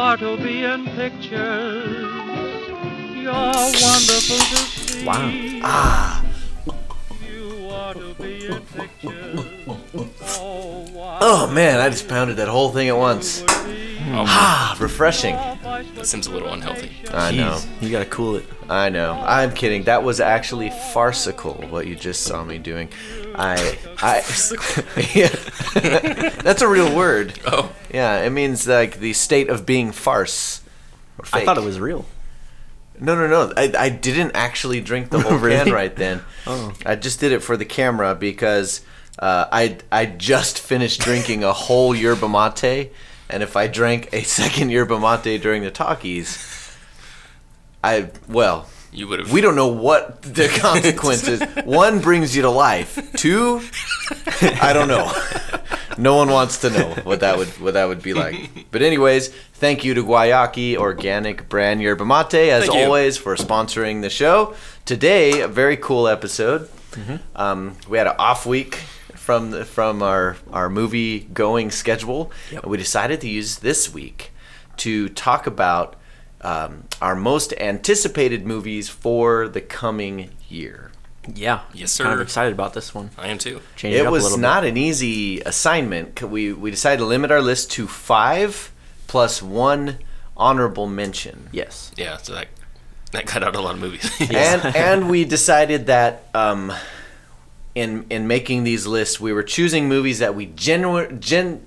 are to be in pictures. You're wonderful to see. Wow. You are to be in pictures. Oh man, I just pounded that whole thing at once. Refreshing. That seems a little unhealthy. I know. You gotta cool it. I know. I'm kidding. That was actually farcical, what you just saw me doing. Yeah. That's a real word. Oh. Yeah, it means like the state of being farce. Or I fake. thought it was real. No. I didn't actually drink the whole Really? can right then. Oh. I just did it for the camera because I just finished drinking a whole yerba mate, and if I drank a second yerba mate during the Talkies, You would have. we don't know what the consequences. One brings you to life. Two, I don't know. No one wants to know what that would be like. But anyways, thank you to Guayaki Organic Brand Yerba Mate, as Thank you. always, for sponsoring the show. Today, a very cool episode. We had an off week from our movie going schedule. Yep. And we decided to use this week to talk about our most anticipated movies for the coming year. Yeah. Yes, Kind of sir. excited about this one. I am too. Change It up a was little not an easy assignment. We decided to limit our list to 5 plus 1 honorable mention. bit. Yes. Yeah, so that cut out a lot of movies. And we decided that in making these lists, we were choosing movies that we genuinely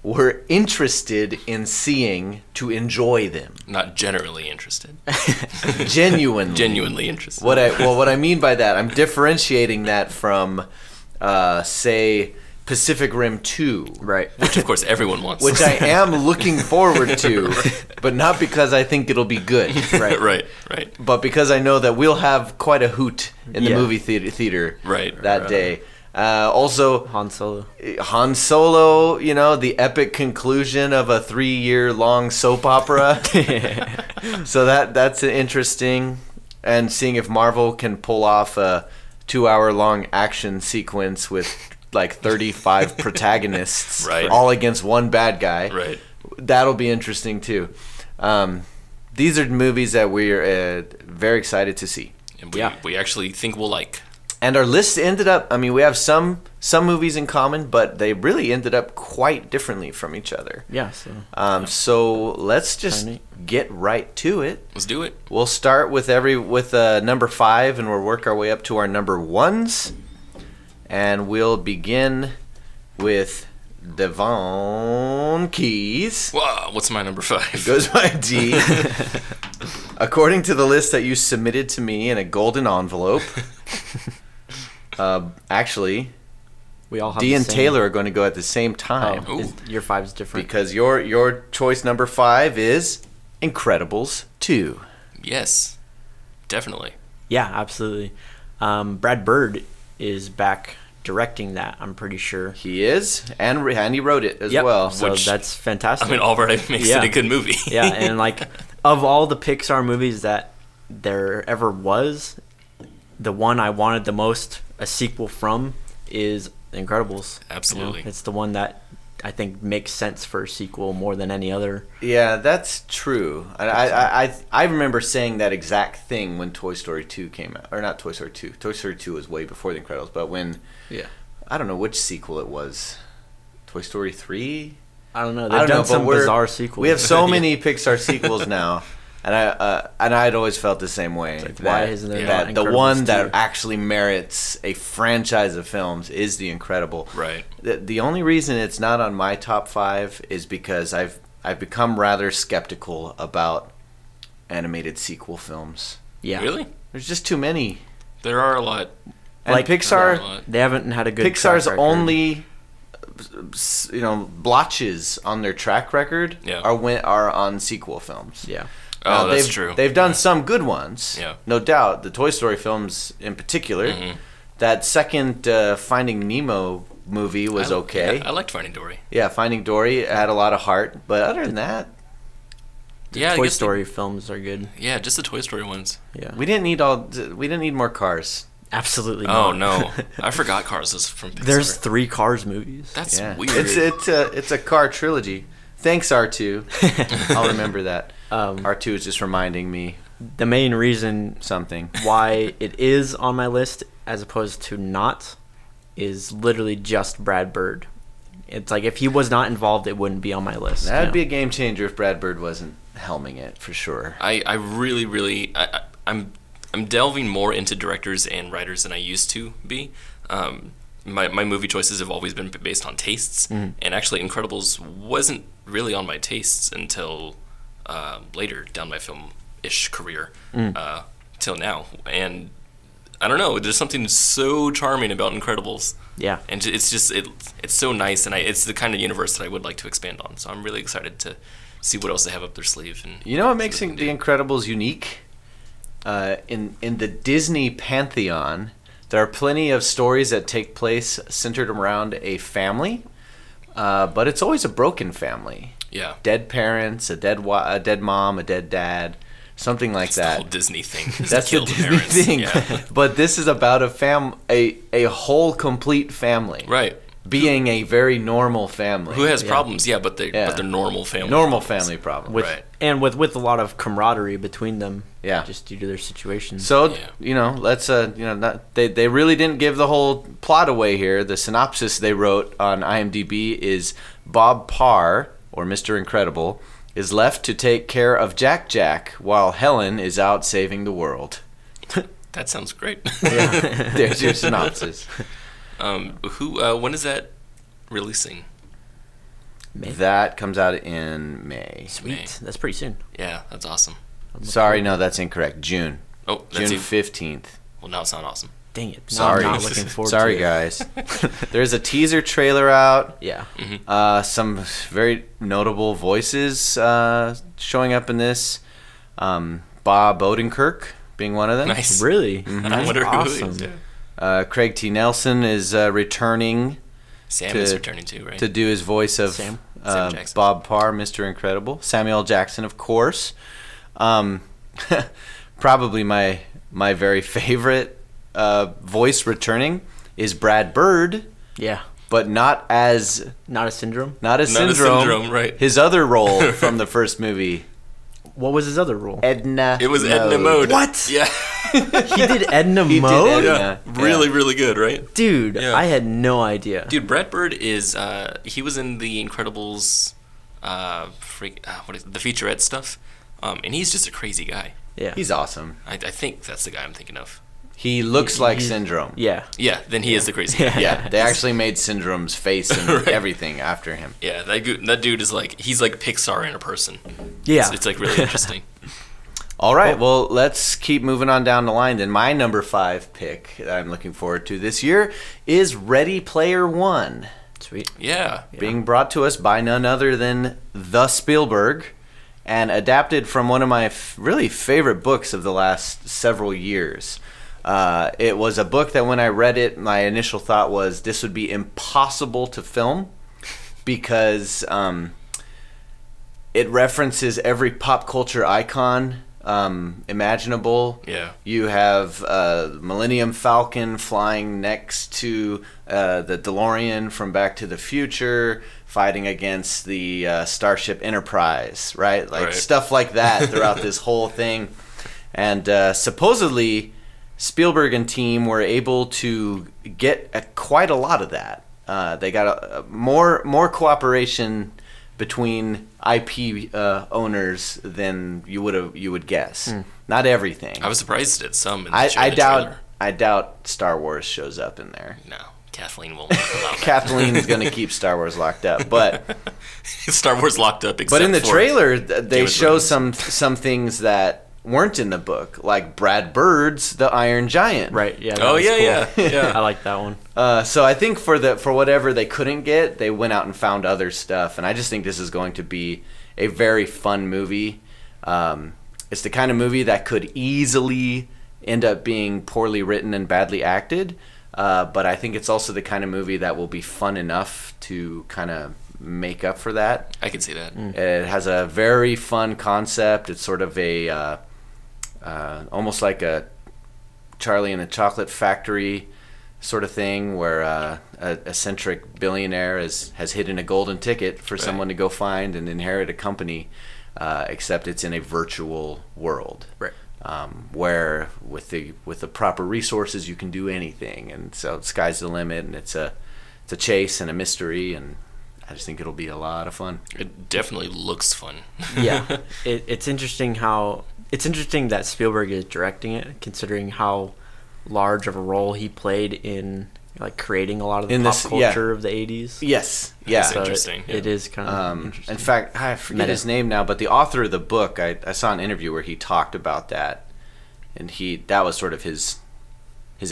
were interested in seeing to enjoy them. Not generally interested. Genuinely. Genuinely interested. What I mean by that, I'm differentiating that from, say, Pacific Rim 2. Right. Which, of course, everyone wants. Which I am looking forward to, but not because I think it'll be good. Right. right. But because I know that we'll have quite a hoot in the Yeah. movie theater Right. that day. Also, Han Solo. Han Solo, the epic conclusion of a 3-year-long soap opera. So that's interesting. And seeing if Marvel can pull off a 2-hour-long action sequence with like 35 protagonists, Right. all against one bad guy. Right. That'll be interesting too. These are movies that we're very excited to see. And Yeah. we actually think we'll like. And our list ended up, we have some movies in common, but they really ended up quite differently from each other. Yeah. So So let's just Kinda get right to it. Let's do it. We'll start with number 5, and we'll work our way up to our number 1s. And we'll begin with Devon Keys. Wow, what's my number 5? Goes by D. According to the list that you submitted to me in a golden envelope, actually, we all have D the and same. Taylor are going to go at the same time. Oh, your 5's different. Because your choice number 5 is Incredibles 2. Yes, definitely. Yeah, absolutely. Brad Bird is back directing that, I'm pretty sure. He is, and he wrote it as Yep, well. So Which- that's fantastic. I mean, already makes Yeah. it a good movie. Yeah, and like of all the Pixar movies that there ever was, the one I wanted the most a sequel from is Incredibles. Absolutely. It's the one that I think makes sense for a sequel more than any other. Yeah, that's true. I remember saying that exact thing when Toy Story 2 came out. Or not Toy Story 2. Toy Story 2 was way before The Incredibles. But when, I don't know which sequel it was. Toy Story 3? I don't know. I They've don't done know, some but bizarre sequels. We have so many Pixar sequels now. And I'd always felt the same way. Like, why isn't there that not the Incredibles one 2? that actually merits a franchise of films is The Incredible. Right. The only reason it's not on my top 5 is because I've become rather skeptical about animated sequel films. Yeah. Really? There's just too many. There are a lot. And Like, Pixar, They haven't had a good Pixar's track record. only blotches on their track record are on sequel films. Yeah. Oh, that's they've, true. They've done some good ones, Yeah. no doubt. The Toy Story films in particular. Mhm. That second Finding Nemo movie was okay. Yeah, I liked Finding Dory. Yeah, Finding Dory had a lot of heart, but other than that, Yeah, I Toy guess Story films are good. Yeah, just the Toy Story ones. Yeah. we didn't need more cars. Absolutely Oh not. no, I forgot Cars was from Pixar. There's 3 Cars movies. That's Yeah. weird. It's a car trilogy. Thanks, R2. I'll remember that. Um, R2 is just reminding me the main reason something. why it is on my list as opposed to not is literally just Brad Bird. It's like if he was not involved, it wouldn't be on my list. That'd be a game changer if Brad Bird wasn't helming it, for sure. I really, I'm delving more into directors and writers than I used to be. My movie choices have always been based on tastes, and actually Incredibles wasn't really on my tastes until later down my film-ish career, till now. And I don't know, there's something so charming about Incredibles. Yeah. And it's just, it's so nice, and it's the kind of universe that I would like to expand on. So I'm really excited to see what else they have up their sleeve. And You know what makes see The what they can Incredibles unique? In the Disney pantheon, there are plenty of stories that take place centered around a family, but it's always a broken family. do. Yeah. Dead parents, a dead mom, a dead dad, something like It's that. the whole Disney thing. is That's to the kill Disney parents. thing. Yeah. But this is about a whole complete family. Right. Being a very normal family. Who has problems, but they're Yeah. normal family. normal problems. family problem. Right. with a lot of camaraderie between them. Yeah. Just due to their situation. So Yeah. let's they really didn't give the whole plot away here. The synopsis they wrote on IMDb is Bob Parr, or Mr. Incredible, is left to take care of Jack Jack while Helen is out saving the world. That sounds great. There's your synopsis. When is that releasing? May. That comes out in May. Sweet. May. That's pretty soon. Yeah, that's awesome. Sorry, no, that's incorrect. June. Oh, that's June even, 15th. well, now it's not awesome. Dang it. No, Sorry. I'm not looking forward Sorry, to it. guys. There's a teaser trailer out. Yeah. Some very notable voices showing up in this. Bob Odenkirk being one of them. Nice. Really? Mm-hmm. I That's wonder who awesome. it is. Yeah. Craig T. Nelson is returning Sam To- is returning too, right? to do his voice of Sam Jackson. Bob Parr, Mr. Incredible. Samuel Jackson, of course. Probably my very favorite voice returning is Brad Bird, Yeah. but not as Not a syndrome. Not a syndrome, right. His other role from the first movie, What was his other role? Edna. It was Edna Mode. What? Yeah. He did Edna He did Mode? Edna. Yeah. Really, really good, right? Dude, Yeah. I had no idea. Dude, Brad Bird is he was in the Incredibles the featurette stuff. And he's just a crazy guy. Yeah. He's awesome. I think that's the guy I'm thinking of. He looks like He's- Syndrome. Yeah. Yeah, then he is the crazy guy. Yeah, they actually made Syndrome's face and Right. everything after him. Yeah, that dude is like, he's like Pixar in a person. Yeah. It's like really interesting. All right, well, let's keep moving on down the line. Then my number 5 pick that I'm looking forward to this year is Ready Player One, Sweet. Yeah. being brought to us by none other than the Spielberg, and adapted from one of my really favorite books of the last several years. It was a book that when I read it, my initial thought was this would be impossible to film because it references every pop culture icon imaginable. Yeah. You have Millennium Falcon flying next to the DeLorean from Back to the Future, fighting against the Starship Enterprise, right? Like Right. stuff like that throughout this whole thing. And supposedly, Spielberg and team were able to get quite a lot of that. They got more cooperation between IP owners than you would guess. Not everything. I was surprised at some. In the trailer. I doubt Star Wars shows up in there. No, Kathleen won't allow that. Kathleen's gonna keep Star Wars locked up, but Star Wars locked up. Except but in the for trailer they Game of show Thrones. some things that weren't in the book, like Brad Bird's The Iron Giant. Right. Yeah. that Oh was yeah, cool. yeah. I like that one. So I think for whatever they couldn't get, they went out and found other stuff, and I just think this is going to be a very fun movie. It's the kind of movie that could easily end up being poorly written and badly acted, but I think it's also the kind of movie that will be fun enough to kind of make up for that. I can see that. It has a very fun concept. It's sort of a almost like a Charlie and the Chocolate Factory sort of thing where a eccentric billionaire has hidden a golden ticket for someone to go find and inherit a company, except it's in a virtual world. Right. Where with the proper resources you can do anything, and so sky's the limit, and it's a chase and a mystery, and I just think it'll be a lot of fun. It definitely looks fun. Yeah, it's interesting that Spielberg is directing it, considering how large of a role he played in like creating a lot of the pop culture of the 80s. Yes, yeah. That's interesting. It is kind of interesting. In fact, I forget his name now, but the author of the book, I saw an interview where he talked about that, and that was sort of his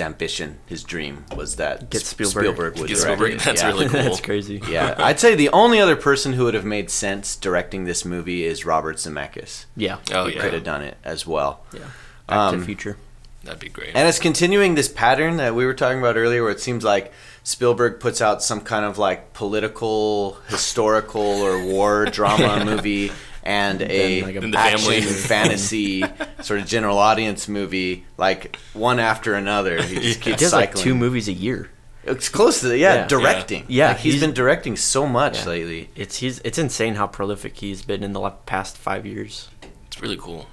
ambition, his dream was that Get Spielberg would Get direct Spielberg, it. that's Yeah. really cool. That's crazy. Yeah, I'd say the only other person who would have made sense directing this movie is Robert Zemeckis. Yeah. Oh, He yeah. could have done it as well. Yeah. Back to Um, the Future. That'd be great. And it's continuing this pattern that we were talking about earlier, where it seems like Spielberg puts out some kind of like political, historical, or war drama movie, and a like a In the action family. fantasy sort of general audience movie, like one after another. He just He keeps does like cycling. 2 movies a year. It's close to that, yeah. Yeah. Directing, Yeah. Like, he's He's- been directing so much Yeah. lately. It's insane how prolific he's been in the past 5 years. It's really cool.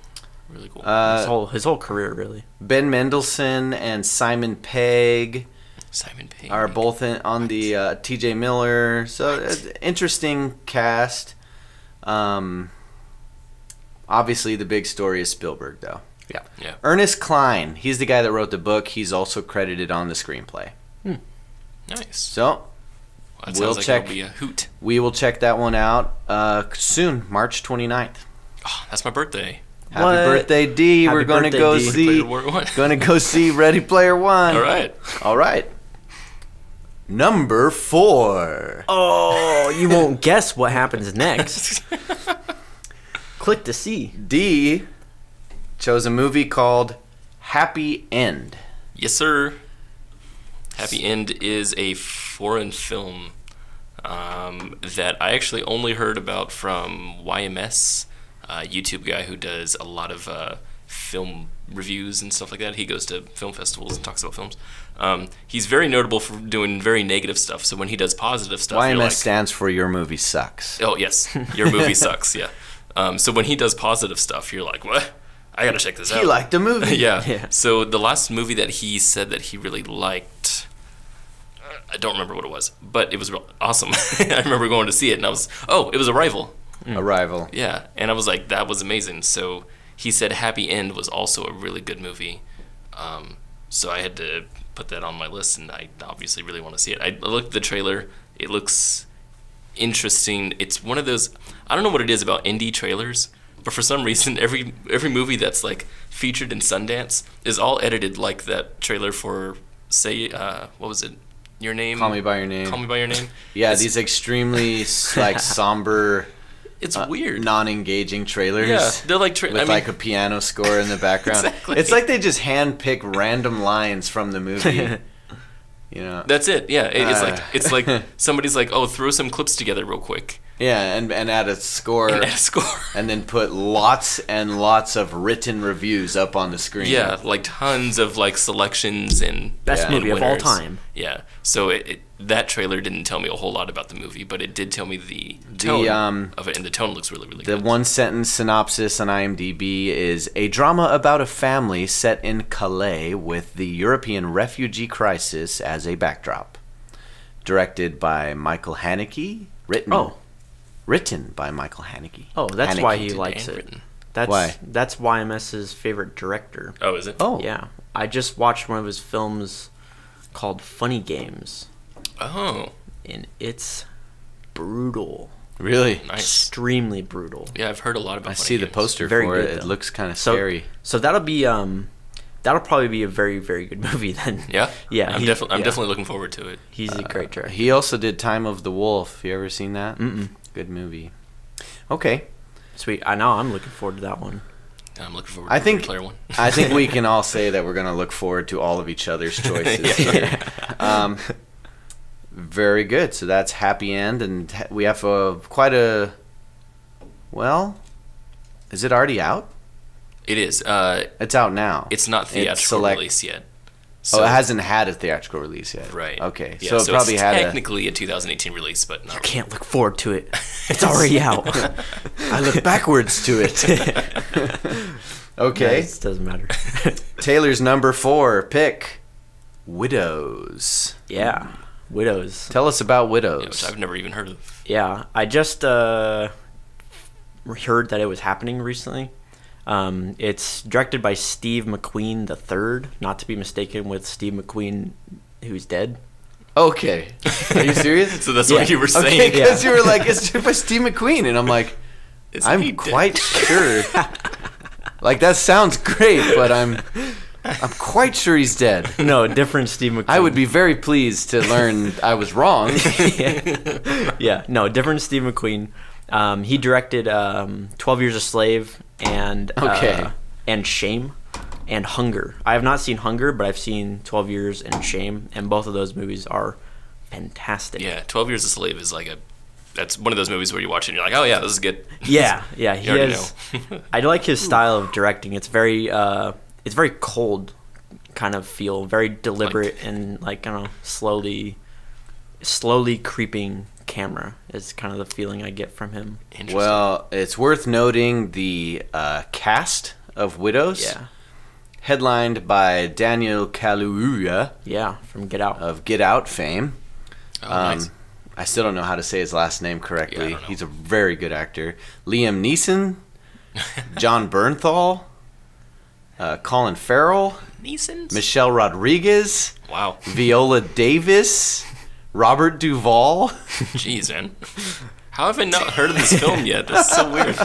Really cool. His whole career, really. Ben Mendelsohn and Simon Pegg Simon Pegg. are both on the T.J. Miller. So interesting cast. Obviously, the big story is Spielberg, though. Yeah. Yeah. Ernest Cline, he's the guy that wrote the book. He's also credited on the screenplay. Nice. So That we'll sounds like check. it'll be a hoot. we will check that one out soon, March 29th. Oh, that's my birthday. Happy What? birthday, D! Happy We're going to birthday, go D. see. Ready Player One. Going to go see Ready Player One. All right. All right. Number 4. Oh, you won't guess what happens next. Click to see. D chose a movie called Happy End. Yes, sir. Happy End is a foreign film that I actually only heard about from YMS, a YouTube guy who does a lot of film reviews and stuff like that. He goes to film festivals and talks about films. He's very notable for doing very negative stuff. So when he does positive stuff, you're YMS like, stands for Your Movie Sucks. oh yes, your movie sucks. Yeah. So when he does positive stuff, you're like, what? I gotta check this out. He liked the movie. Yeah. Yeah. So the last movie that he said that he really liked, I don't remember what it was, but it was awesome. I remember going to see it, and it was Arrival. Arrival. Yeah, and I was like, that was amazing. So he said Happy End was also a really good movie. So I had to put that on my list, and I obviously really want to see it. I looked at the trailer. It looks interesting. It's one of those, I don't know what it is about indie trailers, but for some reason every movie that's like featured in Sundance is all edited like that trailer for, say, what was it? Your Name? Call Me by Your Name. Call Me by Your Name. Yeah, It's- these extremely like somber, It's weird. non-engaging trailers. Yeah, they're like with like a piano score in the background. Exactly. It's like they just handpick random lines from the movie. You know. That's it. Yeah, it's like somebody's like, oh, throw some clips together real quick Yeah, and add a score. and add a score. And then put lots and lots of written reviews up on the screen. Yeah, like tons of like selections and Best Yeah. movie and of all winners. time. Yeah, so that trailer didn't tell me a whole lot about the movie, but it did tell me the tone of it, and the tone looks really, really The good. one-sentence synopsis on IMDb is a drama about a family set in Calais with the European refugee crisis as a backdrop. Directed by Michael Haneke. Written by Michael Haneke. Oh, that's why he Haneke. likes it. Handwritten. Why? That's YMS's favorite director. Oh, is it? Oh. Yeah, I just watched one of his films called Funny Games, Oh, and it's brutal, Really? nice. extremely brutal. Yeah, I've heard a lot about. I Funny see the Games. poster Very for good, it. It though. looks kind of So, scary. so that'll probably be a very, very good movie then. Yeah, Yeah, I'm he- definitely looking forward to it. He's a great director. He also did Time of the Wolf. You ever seen that? Mm-mm. Good movie. Okay. Sweet. I know. I'm looking forward to that one. I'm looking forward. I to think the Player One. I think we can all say that we're going to look forward to all of each other's choices. Very good. So that's Happy End, and we have quite a. Well, is it already out? It is. It's out now. It's not theatrical select- release yet. So, it hasn't had a theatrical release yet. Right. Okay. Yeah, So it probably it's had technically a 2018 release, but not You really. can't look forward to it. It's already out. I look backwards to it. Okay. It doesn't matter. Taylor's number 4 pick, Widows. Yeah. Widows. Tell us about Yeah, Widows. which I've never even heard of. Yeah. I just heard that it was happening recently. It's directed by Steve McQueen III, not to be mistaken with Steve McQueen, who's dead. Okay. Are you serious? So that's Yeah. what you were Okay, saying. because you were like, it's directed by Steve McQueen, and I'm like, Is I'm he dead? quite sure. Like, that sounds great, but I'm quite sure he's dead. No, different Steve McQueen. I would be very pleased to learn I was wrong. Yeah, no, different Steve McQueen. He directed 12 Years a Slave and Okay. and Shame and Hunger. I have not seen Hunger, but I've seen 12 Years and Shame, and both of those movies are fantastic. Yeah, 12 Years a Slave is like that's one of those movies where you watch it and you're like, oh yeah, this is good. Yeah, he You already has. I like his style of directing. It's very cold kind of feel, very deliberate and like, I don't know, slowly creeping camera is kind of the feeling I get from him. Interesting. Well, it's worth noting the cast of Widows, Yeah, headlined by Daniel Kaluuya yeah, from Get Out. of Get Out fame. Oh, nice. I still don't know how to say his last name correctly. Yeah, I don't know. He's a very good actor. Liam Neeson, John Bernthal, Colin Farrell, Neeson's? Michelle Rodriguez, Wow. Viola Davis, Robert Duvall. Jeez, man. How have I not heard of this film yet? That's so weird.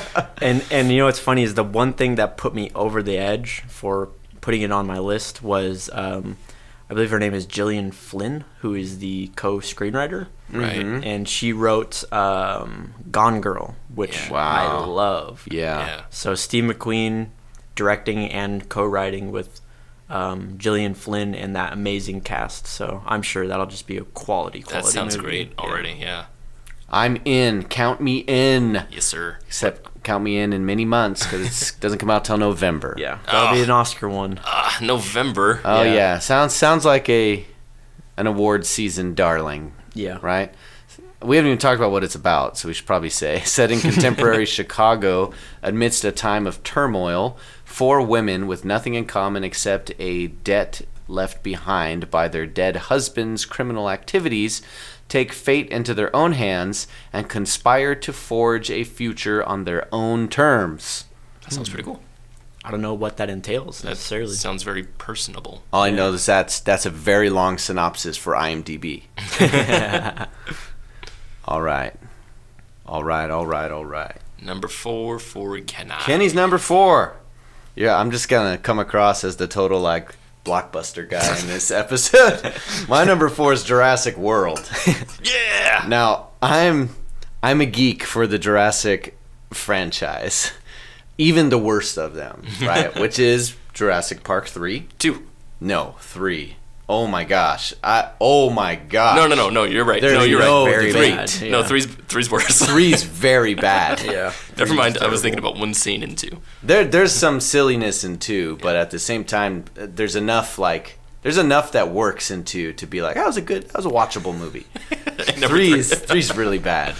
And you know what's funny is the one thing that put me over the edge for putting it on my list was I believe her name is Gillian Flynn, who is the co-screenwriter. Right. Mhm. And she wrote Gone Girl, which Yeah. Wow. I love. Yeah. Yeah. So Steve McQueen directing and co-writing with Gillian Flynn and that amazing cast. So I'm sure that'll just be a quality That sounds movie. great already, yeah. I'm in. Count me in. Yes, sir. Except count me in many months because it doesn't come out till November. Yeah, that'll be Oh. an Oscar one. November. Oh Yeah. yeah. Sounds like an award season darling, Yeah. right? We haven't even talked about what it's about, so we should probably say. Set in contemporary Chicago amidst a time of turmoil, 4 women with nothing in common except a debt left behind by their dead husband's criminal activities take fate into their own hands and conspire to forge a future on their own terms. That sounds pretty cool. I don't know what that entails That necessarily. sounds very personable. All I know is that's a very long synopsis for IMDb. All right. Number 4 for Kenai. Kenny's number 4. Yeah, I'm just gonna come across as the total like blockbuster guy in this episode. My number 4 is Jurassic World. Yeah! Now I'm a geek for the Jurassic franchise, even the worst of them, right? Which is Jurassic Park 3. 2. No, 3. Oh my gosh. Oh my gosh. No, you're right. There's No, you're no right. very debate. bad. No, Yeah. three's worse. 3's very bad. Yeah. Never mind, I was thinking about one scene in 2. There's some silliness in 2, but at the same time, there's enough that works in 2 to be like, that was a watchable movie. Three's really bad,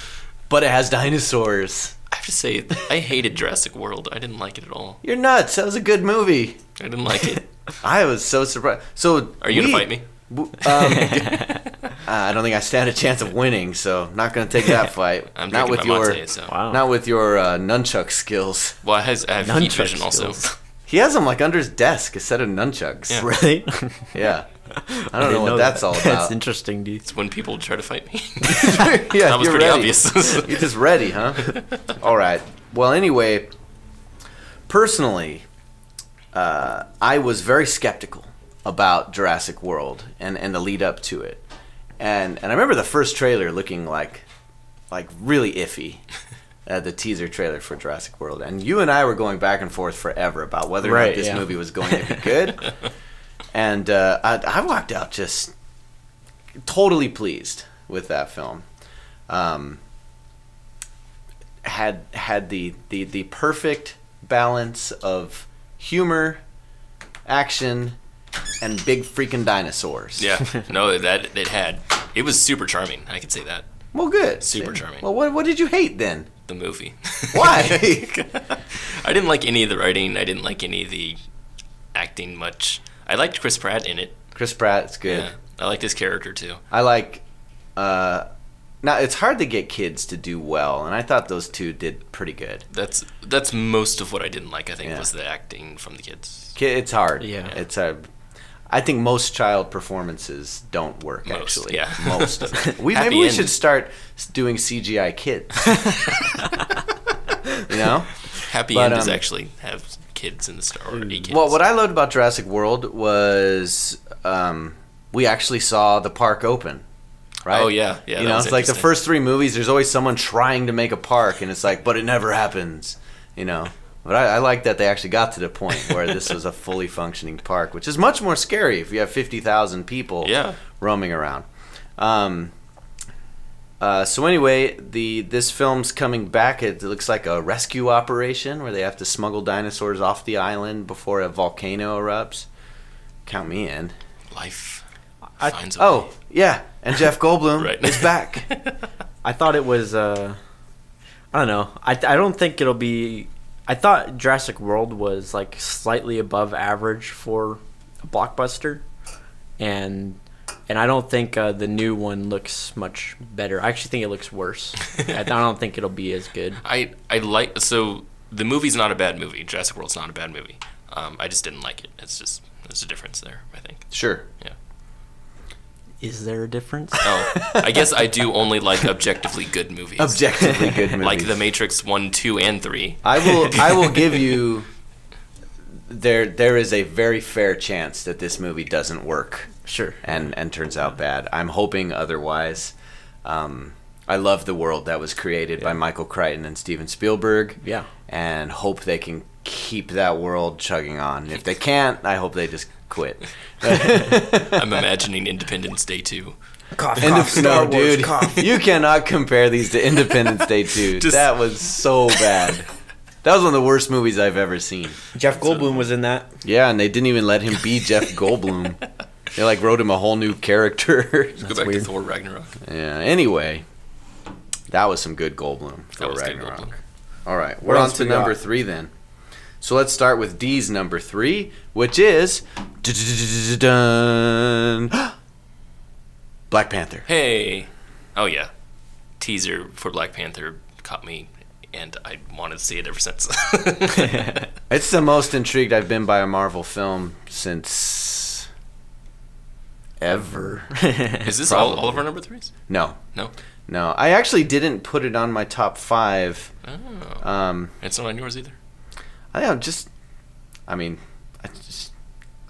but it has dinosaurs. I have to say, I hated Jurassic World. I didn't like it at all. You're nuts. That was a good movie. I didn't like it. I was so surprised. So Are you gonna fight me? I don't think I stand a chance of winning, so I'm not gonna take that fight. I'm not drinking with my your mate, so. Wow. not with your nunchuck skills. Well, I have heat Nunchuck vision also. skills. He has them like under his desk, a set of nunchucks. Yeah. Really? Yeah. I don't know what that's all about. That's interesting, dude. It's when people try to fight me. Yeah, That was you're pretty ready. obvious. You're just ready, huh? All right. Well, anyway, personally, I was very skeptical about Jurassic World and the lead up to it, and I remember the first trailer looking like really iffy. The teaser trailer for Jurassic World, and you and I were going back and forth forever about whether or Right, not this yeah. movie was going to be good. And I walked out just totally pleased with that film. Had the perfect balance of humor, action, and big freaking dinosaurs. Yeah, no, that it had. It was super charming. I could say that. Well, good. Super charming. Well, what did you hate then? The movie. Why? I didn't like any of the writing. I didn't like any of the acting much. I liked Chris Pratt in it. Chris Pratt's good. Yeah, I liked his character too. I like. Now it's hard to get kids to do well, and I thought those two did pretty good. That's most of what I didn't like. I think Yeah. was the acting from the kids. It's hard. Yeah. It's a. I think most child performances don't work. Most, actually, yeah. most of them. Maybe Happy we end. should start doing CGI kids. You know. Happy But, End does actually have kids in the star or 8 kids. Well, what I loved about Jurassic World was we actually saw the park open. Right? Oh yeah, yeah. You that know, was it's like the interesting. first 3 movies. There's always someone trying to make a park, and it's like, but it never happens. You know. But I like that they actually got to the point where this was a fully functioning park, which is much more scary if you have 50,000 people roaming around. So anyway, this film's coming back. It looks like a rescue operation where they have to smuggle dinosaurs off the island before a volcano erupts. Count me in. Life finds a way. Oh, yeah, and Jeff Goldblum Right. is back. I thought it was. I don't know. I don't think it'll be. I thought Jurassic World was like slightly above average for a blockbuster, and I don't think the new one looks much better. I actually think it looks worse. I don't think it'll be as good. I like so the movie's not a bad movie. Jurassic World's not a bad movie. I just didn't like it. There's a difference there. I think. Sure. Yeah. Is there a difference? Oh, I guess I do only like objectively good movies. Objectively good movies. Like The Matrix 1, 2, and 3. I will give you. There is a very fair chance that this movie doesn't work. Sure. And turns out bad. I'm hoping otherwise. I love the world that was created by Michael Crichton and Steven Spielberg. Yeah. And hope they can keep that world chugging on. If they can't, I hope they just quit. I'm imagining Independence Day 2. No, dude, you cannot compare these to Independence Day 2. Just- That was so bad. That was one of the worst movies I've ever seen. Jeff Goldblum was in that. Yeah, and they didn't even let him be Jeff Goldblum. They like wrote him a whole new character. Go back weird. to Thor Ragnarok. Yeah. Anyway, that was some good Goldblum. That was good Ragnarok. Goldblum. All right, What we're on else to we number got? 3 then. So let's start with D's number 3, which is Black Panther. Hey. Oh, yeah. Teaser for Black Panther caught me, and I wanted to see it ever since. It's the most intrigued I've been by a Marvel film since ever. Is this all of our number 3s? No. No? No, I actually didn't put it on my top 5. Oh. It's not on yours either? I'm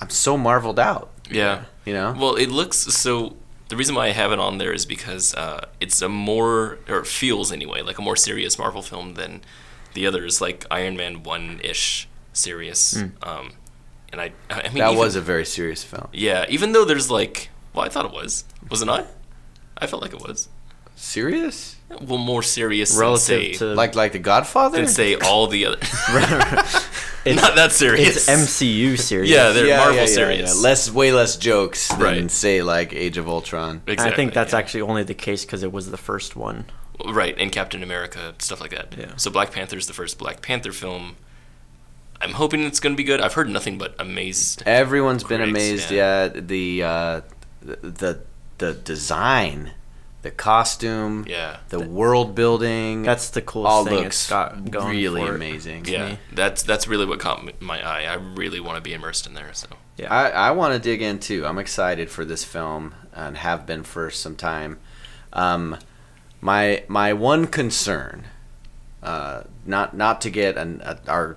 so marveled out. Yeah. You know? Well, it looks so. The reason why I have it on there is because it's a more, or it feels anyway, like a more serious Marvel film than the others, like Iron Man 1-ish serious. And I mean, That was a very serious film. Yeah, even though there's like, well, I thought it was. Was it not? I felt like it was. Serious? Well, more serious Relative to Like The Godfather? than say all the other. Not that serious. It's MCU serious. Yeah, they're Marvel serious. Yeah. Way less jokes than Right. say like Age of Ultron. Exactly, I think that's yeah. actually only the case because it was the first one. Right, and Captain America, stuff like that. Yeah. So Black Panther's the first Black Panther film. I'm hoping it's going to be good. I've heard nothing but amazed. Everyone's been Great, amazed. yeah. Yeah, the design, the costume, Yeah. the world building. That's the coolest all thing looks it's got going really for it. amazing. Yeah, me. that's really what caught my eye. I really want to be immersed in there. So Yeah. I want to dig in too. I'm excited for this film and have been for some time. My one concern, not to get our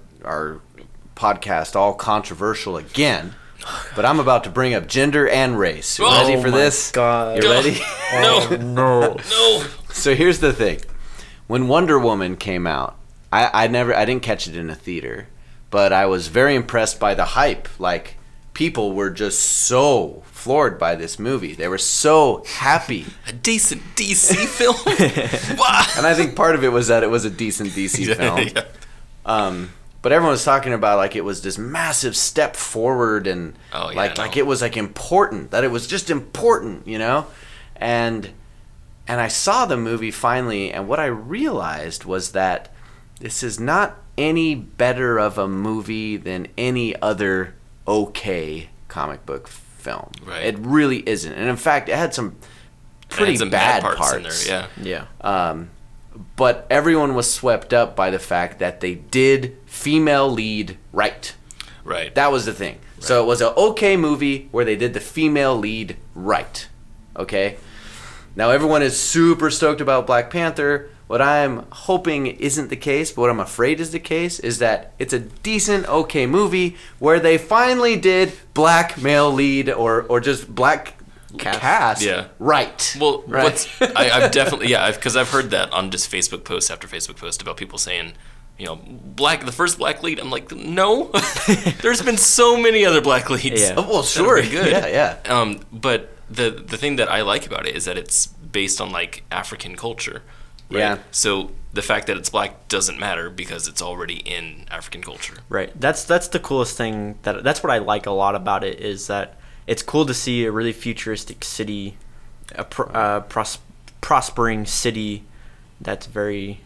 podcast all controversial again, but I'm about to bring up gender and race. You ready for my this? God. You ready? no, No. no. So here's the thing. When Wonder Woman came out, I didn't catch it in a theater, but I was very impressed by the hype. Like, people were just so floored by this movie. They were so happy. A decent DC film. Wow. And I think part of it was that it was a decent DC film. Yeah. but everyone was talking about like it was this massive step forward, and like it was like important, that it was just important, you know, and I saw the movie finally, and what I realized was that this is not any better of a movie than any other okay comic book film. Right. It really isn't, and in fact, it had some pretty bad parts in there. Yeah. But everyone was swept up by the fact that they did female lead right. Right. That was the thing. Right. So it was an okay movie where they did the female lead right. Okay? Now everyone is super stoked about Black Panther. What I'm hoping isn't the case, but what I'm afraid is the case, is that it's a decent, okay movie where they finally did black male lead or just black cast right. Well, right. I've definitely because I've heard that on just Facebook post after Facebook post about people saying, you know, the first black lead. I'm like, no, there's been so many other black leads. Yeah. Oh, well, sure, good. Yeah. But the thing that I like about it is that it's based on like African culture. Right? Yeah. So the fact that it's black doesn't matter because it's already in African culture. Right. That's the coolest thing. That's what I like a lot about it, is that it's cool to see a really futuristic city, a prospering city that's very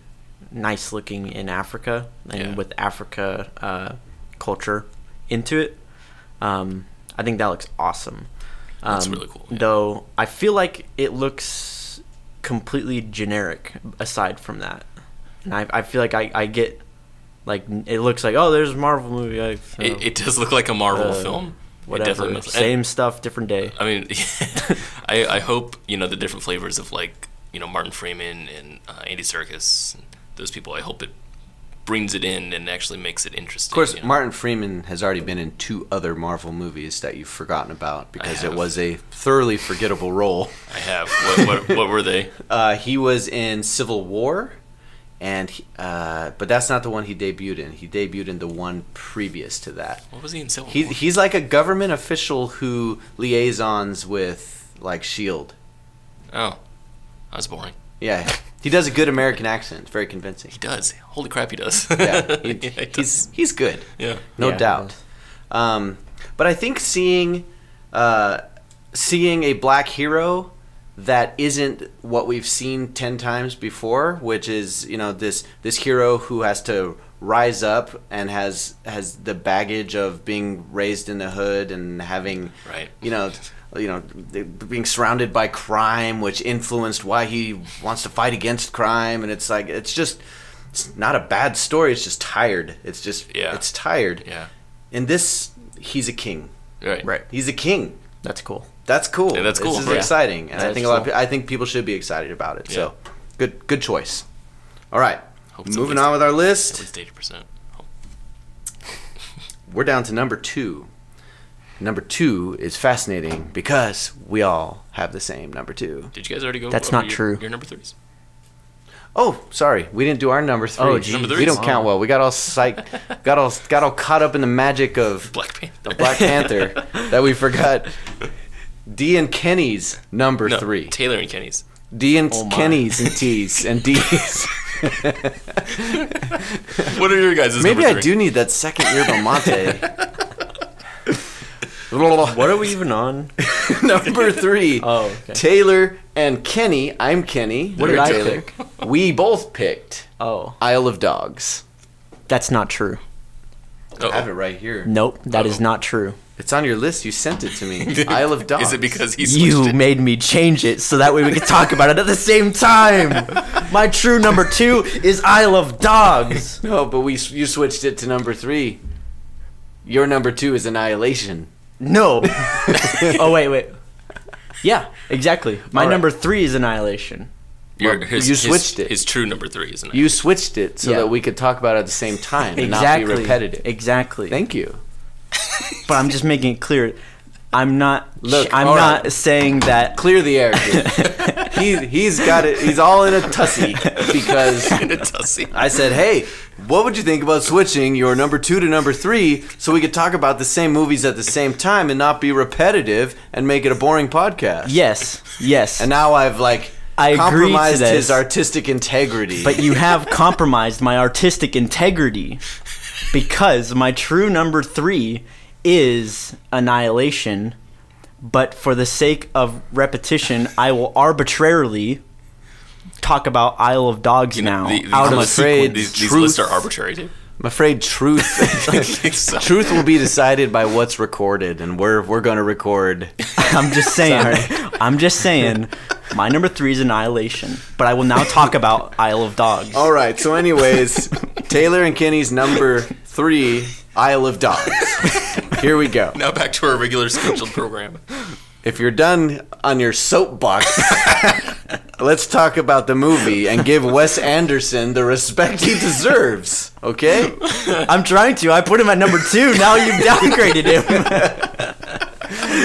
nice looking in Africa, and with Africa culture into it. I think that looks awesome. That's really cool. Yeah. Though I feel like it looks completely generic aside from that. And I feel like I get, like, it looks like, oh, there's a Marvel movie. It does look like a Marvel film. Whatever. Same stuff, different day. I mean, I hope, you know, the different flavors of, like, you know, Martin Freeman and Andy Serkis, and those people, I hope it brings it in and actually makes it interesting. Of course, you know? Martin Freeman has already been in 2 other Marvel movies that you've forgotten about because it was a thoroughly forgettable role. I have. What were they? He was in Civil War, and but that's not the one he debuted in. He debuted in the one previous to that. What was he in Civil War? He's like a government official who liaisons with, like, S.H.I.E.L.D. Oh, that's boring. Yeah, he does a good American accent. It's very convincing. He does. Holy crap, he does. Yeah, does. he's good. Yeah, no doubt. But I think seeing a black hero that isn't what we've seen 10 times before, which is, you know, this hero who has to rise up and has the baggage of being raised in the hood and having, you know, being surrounded by crime, which influenced why he wants to fight against crime, and it's like it's not a bad story. It's just tired. It's just it's tired. Yeah. In this, he's a king. Right. He's a king. That's cool. That's cool. Yeah, that's cool. This is exciting, and I think cool. I think people should be excited about it. Yeah. So, good choice. All right, Hope moving on with our at list. least 80%. We're down to number 2. Number 2 is fascinating because we all have the same number 2. Did you guys already go? That's over not true. Your number 3s. Oh, sorry, we didn't do our number 3. Oh, geez. Number We 3s? don't count well. We got all got all caught up in the magic of Black Panther. the Black Panther that we forgot. D and Kenny's number 3. Taylor and Kenny's. D and Oh my. Kenny's and T's and D's. What are your guys' Maybe number 3? I do need that second yerba mate. What are we even on? Number 3. Oh, okay. Taylor and Kenny. I'm Kenny. What did You're I Taylor. pick? We both picked Oh, Isle of Dogs. that's not true. I have it right here. Nope, that is not true. It's on your list. You sent it to me. Isle of Dogs. Is it because he switched You it? made me change it so that way we could talk about it at the same time. My true number 2 is Isle of Dogs. No, but you switched it to number 3. Your number 2 is Annihilation. No. Oh, wait. Yeah, exactly. My All right. number 3 is Annihilation. You switched it. His true number 3 is an You switched it so Yeah. that we could talk about it at the same time and Exactly. not be repetitive. Exactly. Thank you. But I'm just making it clear. I'm not. Look, I'm all not right. saying that. Clear the air, kid. He's got it. He's all in a tussy because in a tussy. I said, hey, what would you think about switching your number 2 to number 3 so we could talk about the same movies at the same time and not be repetitive and make it a boring podcast? Yes. And now I've I agree to compromised this. his artistic integrity. But you have compromised my artistic integrity. because my true number 3 is Annihilation, but for the sake of repetition, I will arbitrarily talk about Isle of Dogs now. I'm afraid these lists are arbitrary too. I'm afraid truth will be decided by what's recorded, and we're going to record. I'm just saying. My number 3 is Annihilation, but I will now talk about Isle of Dogs. All right. So, anyways, Taylor and Kenny's number 3, Isle of Dogs. Here we go. Now back to our regular scheduled program. If you're done on your soapbox, let's talk about the movie and give Wes Anderson the respect he deserves. Okay? I'm trying to. I put him at number 2. Now you've downgraded him.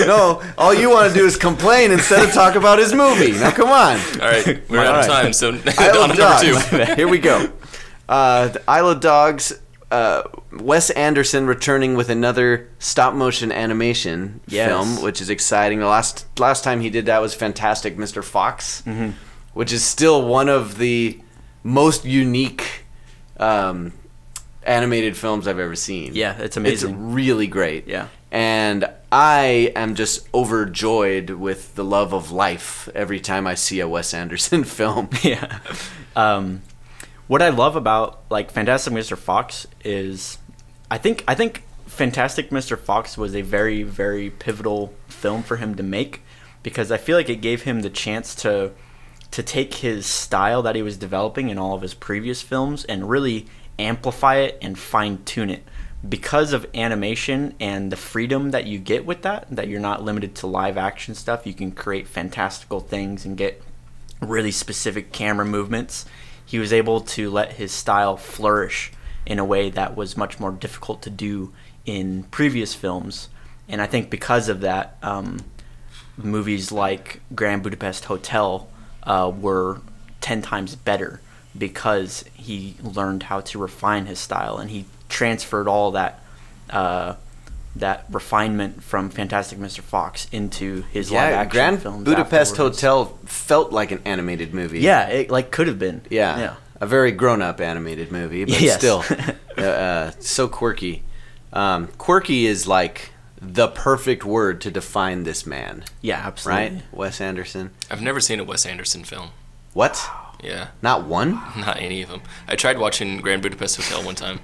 No, all you want to do is complain instead of talk about his movie. Now, come on. All right, we're out of time, so Isle on of to number Dogs. 2. Here we go. The Isle of Dogs. Wes Anderson returning with another stop-motion animation film, which is exciting. The last time he did that was Fantastic Mr. Fox, which is still one of the most unique animated films I've ever seen. Yeah, it's amazing. It's really great. Yeah. And I am just overjoyed with the love of life every time I see a Wes Anderson film. Yeah. What I love about like Fantastic Mr. Fox is I think Fantastic Mr. Fox was a very, very pivotal film for him to make, because I feel like it gave him the chance to take his style that he was developing in all of his previous films and really amplify it and fine-tune it. Because of animation and the freedom that you get with that you're not limited to live action stuff, you can create fantastical things and get really specific camera movements. He was able to let his style flourish in a way that was much more difficult to do in previous films. And I think because of that, movies like Grand Budapest Hotel were 10 times better, because he learned how to refine his style, and he transferred all that refinement from Fantastic Mr. Fox into his live action Grand films. Budapest afterwards. Hotel felt like an animated movie. Yeah, it like could have been. Yeah. A very grown-up animated movie, but Yes. still so quirky. Quirky is like the perfect word to define this man, Yeah, absolutely. right? Wes Anderson. I've never seen a Wes Anderson film. What? Yeah, Not one? not any of them. I tried watching Grand Budapest Hotel one time.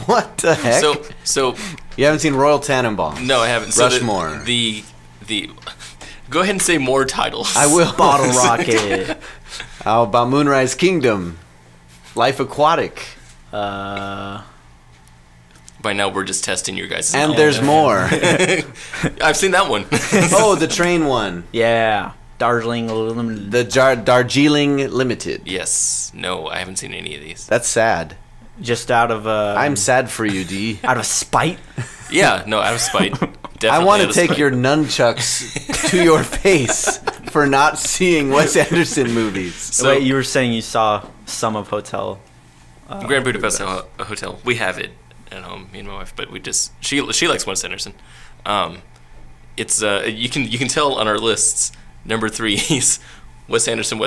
What the heck? So You haven't seen Royal Tannenbaum? no, I haven't. So Rushmore. The go ahead and say more titles. I will. Bottle Rocket. How about Moonrise Kingdom? Life Aquatic. uh, By now, we're just testing your guys' And knowledge. there's more. I've seen that one. Oh, the train one. yeah, Darjeeling Limited. The Darjeeling Limited. Yes. No, I haven't seen any of these. That's sad. Just out of I'm sad for you, D. out of spite. Yeah. No, out of spite. Definitely I want out to of take spite. your nunchucks to your face for not seeing Wes Anderson movies. So- Wait, you were saying you saw some of Hotel? Grand Budapest Hotel. We have it at home, me and my wife, but we just she likes Wes Anderson. It's you can tell on our lists. Number 3 is Wes Anderson,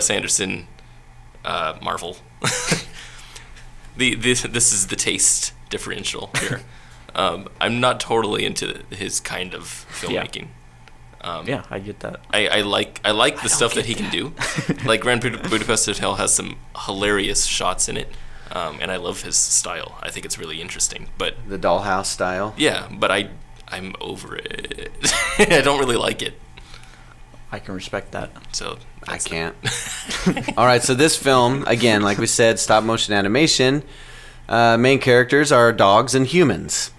Marvel. This is the taste differential here. I'm not totally into his kind of filmmaking. Yeah, I get that. I like the stuff that he can do. Like Grand Budapest Hotel has some hilarious shots in it, and I love his style. I think it's really interesting. But The Dollhouse style. yeah, but I'm over it. I don't really like it. I can respect that. So I that's can't. All right, so this film, again, like we said, stop motion animation. Main characters are dogs and humans.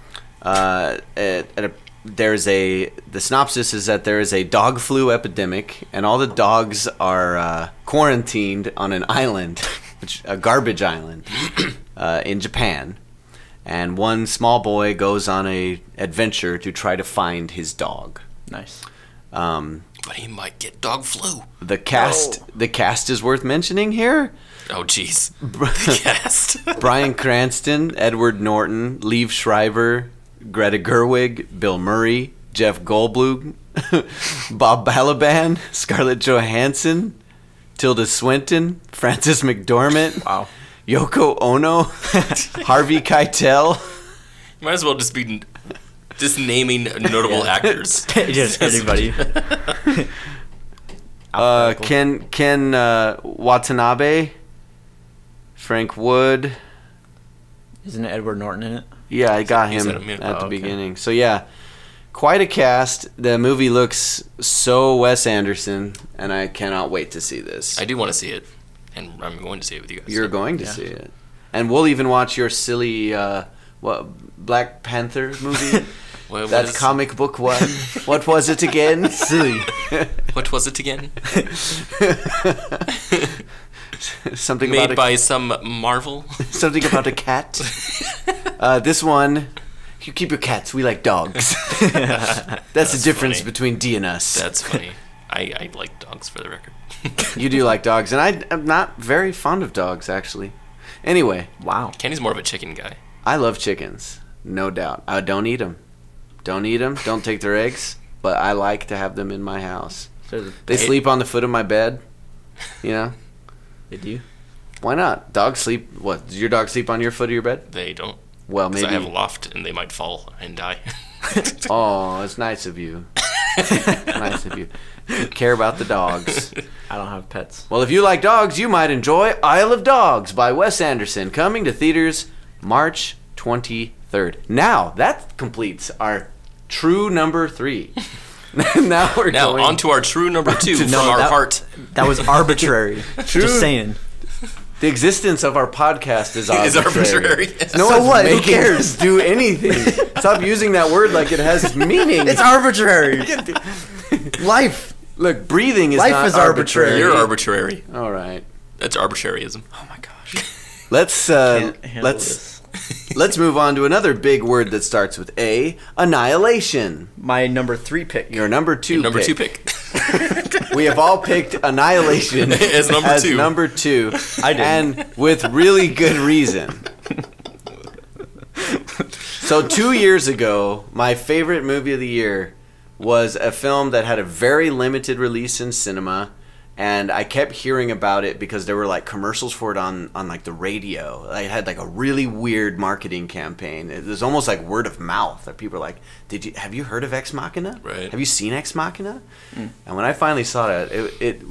The synopsis is that there is a dog flu epidemic, and all the dogs are quarantined on an island, a garbage island, in Japan. And one small boy goes on a adventure to try to find his dog. Nice. But he might get dog flu. The cast is worth mentioning here. Oh, jeez. The cast. Bryan Cranston, Edward Norton, Liev Schreiber, Greta Gerwig, Bill Murray, Jeff Goldblum, Bob Balaban, Scarlett Johansson, Tilda Swinton, Frances McDormand, Wow. Yoko Ono, Harvey Keitel, Might as well just be just naming notable actors. Just everybody. Ken Watanabe, Frank Wood. Isn't it Edward Norton in it? Yeah, I got him at the beginning. So yeah, quite a cast. The movie looks so Wes Anderson, and I cannot wait to see this. I do want to see it, and I'm going to see it with you guys. You're going to see it, and we'll even watch your silly Black Panther movie. That comic book one. What was it again? Silly. What was it again? Something made about by some Marvel. Something about a cat. This one, you keep your cats. We like dogs. That's the difference between D and us. That's funny. I like dogs, for the record. You do like dogs, and I'm not very fond of dogs, actually. Anyway. Wow. Kenny's more of a chicken guy. I love chickens, no doubt. I don't eat them. Don't eat them. Don't take their eggs. But I like to have them in my house. They sleep on the foot of my bed. You know? They do? Why not? Dogs sleep. What? Does your dog sleep on your foot of your bed? They don't. Well, maybe. I have a loft, and they might fall and die. Oh, it's nice of you. Nice of you. You care about the dogs. I don't have pets. Well, if you like dogs, you might enjoy Isle of Dogs by Wes Anderson, coming to theaters March 23rd. Now, that completes our true number 3. Now on to our true number 2 from our heart. That was arbitrary. Just saying. The existence of our podcast is arbitrary. No so one's what? Who Who cares? Do anything. Stop using that word like it has meaning. It's arbitrary. Life. Look, breathing is Life not is arbitrary. You're arbitrary. All right. That's arbitraryism. Oh my gosh. Let's move on to another big word that starts with A, annihilation. My number 3 pick. Your number 2 number pick. 2 pick. We have all picked annihilation as number 2. I did. And with really good reason. So 2 years ago, my favorite movie of the year was a film that had a very limited release in cinema, and I kept hearing about it because there were like commercials for it on like the radio. It had like a really weird marketing campaign. It was almost like word of mouth. That people were like, have you heard of Ex Machina? Right. Have you seen Ex Machina? And when I finally saw it, it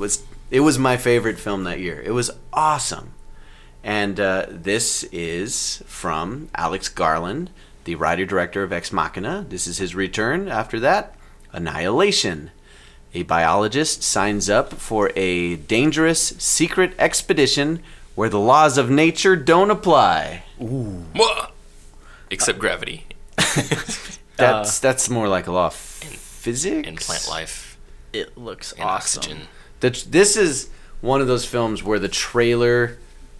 was my favorite film that year. It was awesome. And this is from Alex Garland, the writer-director of Ex Machina. This is his return after that. Annihilation. A biologist signs up for a dangerous secret expedition where the laws of nature don't apply. Ooh. Except gravity. That's more like a law of physics and plant life. It looks and awesome. Oxygen. This is one of those films where the trailer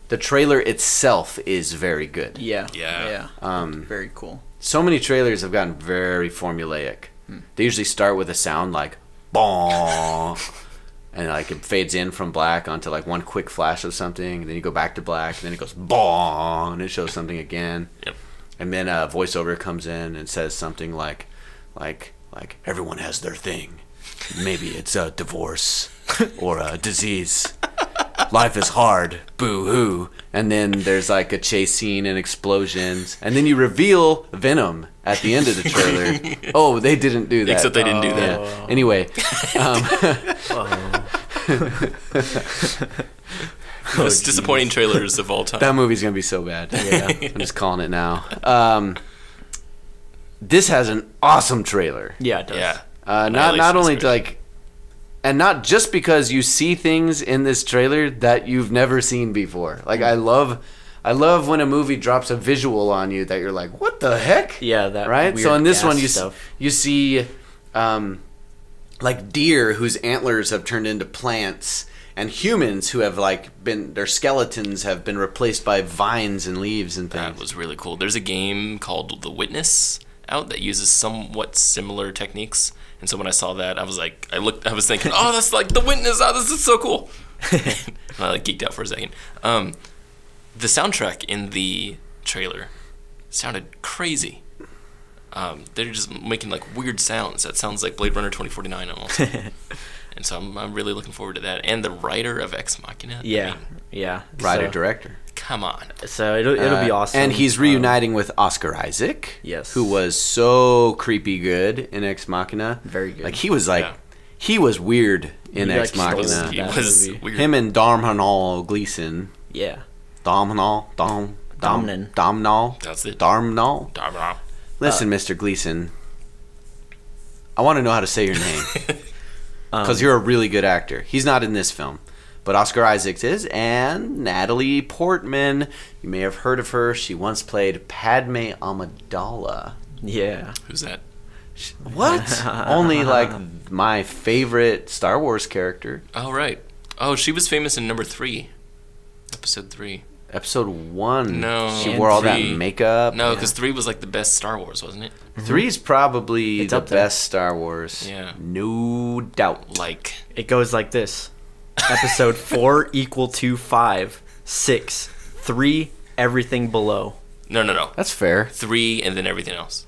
itself is very good. Yeah. Yeah. Very cool. So many trailers have gotten very formulaic. They usually start with a sound like bong, and like it fades in from black onto like one quick flash of something, and then you go back to black, and then it goes bong, and it shows something again. Yep. And then a voiceover comes in and says something like everyone has their thing. Maybe it's a divorce or a disease. Life is hard. Boo-hoo. And then there's like a chase scene and explosions. And then you reveal Venom at the end of the trailer. Oh, they didn't do that. Except they didn't do that. Yeah. Anyway. Most disappointing trailers of all time. That movie's going to be so bad. Yeah, I'm just calling it now. This has an awesome trailer. Yeah, it does. Yeah. Not only like... And not just because you see things in this trailer that you've never seen before. Like I love when a movie drops a visual on you that you're like, what the heck? Yeah, that right. Weird So in this one, stuff. you see, like deer whose antlers have turned into plants, and humans who have like their skeletons have been replaced by vines and leaves and things. That was really cool. There's a game called The Witness out that uses somewhat similar techniques. And so when I saw that, I was thinking, oh, that's like The Witness. Oh, this is so cool. I like geeked out for a second. The soundtrack in the trailer sounded crazy. They're just making like weird sounds. That sounds like Blade Runner 2049 almost. And so I'm really looking forward to that. And the writer of Ex Machina. Yeah, yeah. Writer-director. Come on. So it'll be awesome. And he's reuniting with Oscar Isaac. Yes. Who was so creepy good in Ex Machina. Very good. Like, he was he was weird in He, Ex like, Machina. stole He that was movie. weird. Him and Domhnall Gleeson. Yeah. Domhnall. That's it. Domhnall. Listen, Mr. Gleeson. I want to know how to say your name. Because you're a really good actor. He's not in this film. But Oscar Isaac is. And Natalie Portman. You may have heard of her. She once played Padme Amidala. Yeah. Who's that? What? Only, like, my favorite Star Wars character. Oh, right. Oh, she was famous in number 3. Episode 3. Episode 1. No. She wore all that Three. makeup. No, because 3 was like the best Star Wars, wasn't it? 3's probably It's the up there. best Star Wars. Yeah. No doubt. Like, It goes like this. Episode 4 equal to 5. 6. 3, everything below. no. That's fair. 3 and then everything else.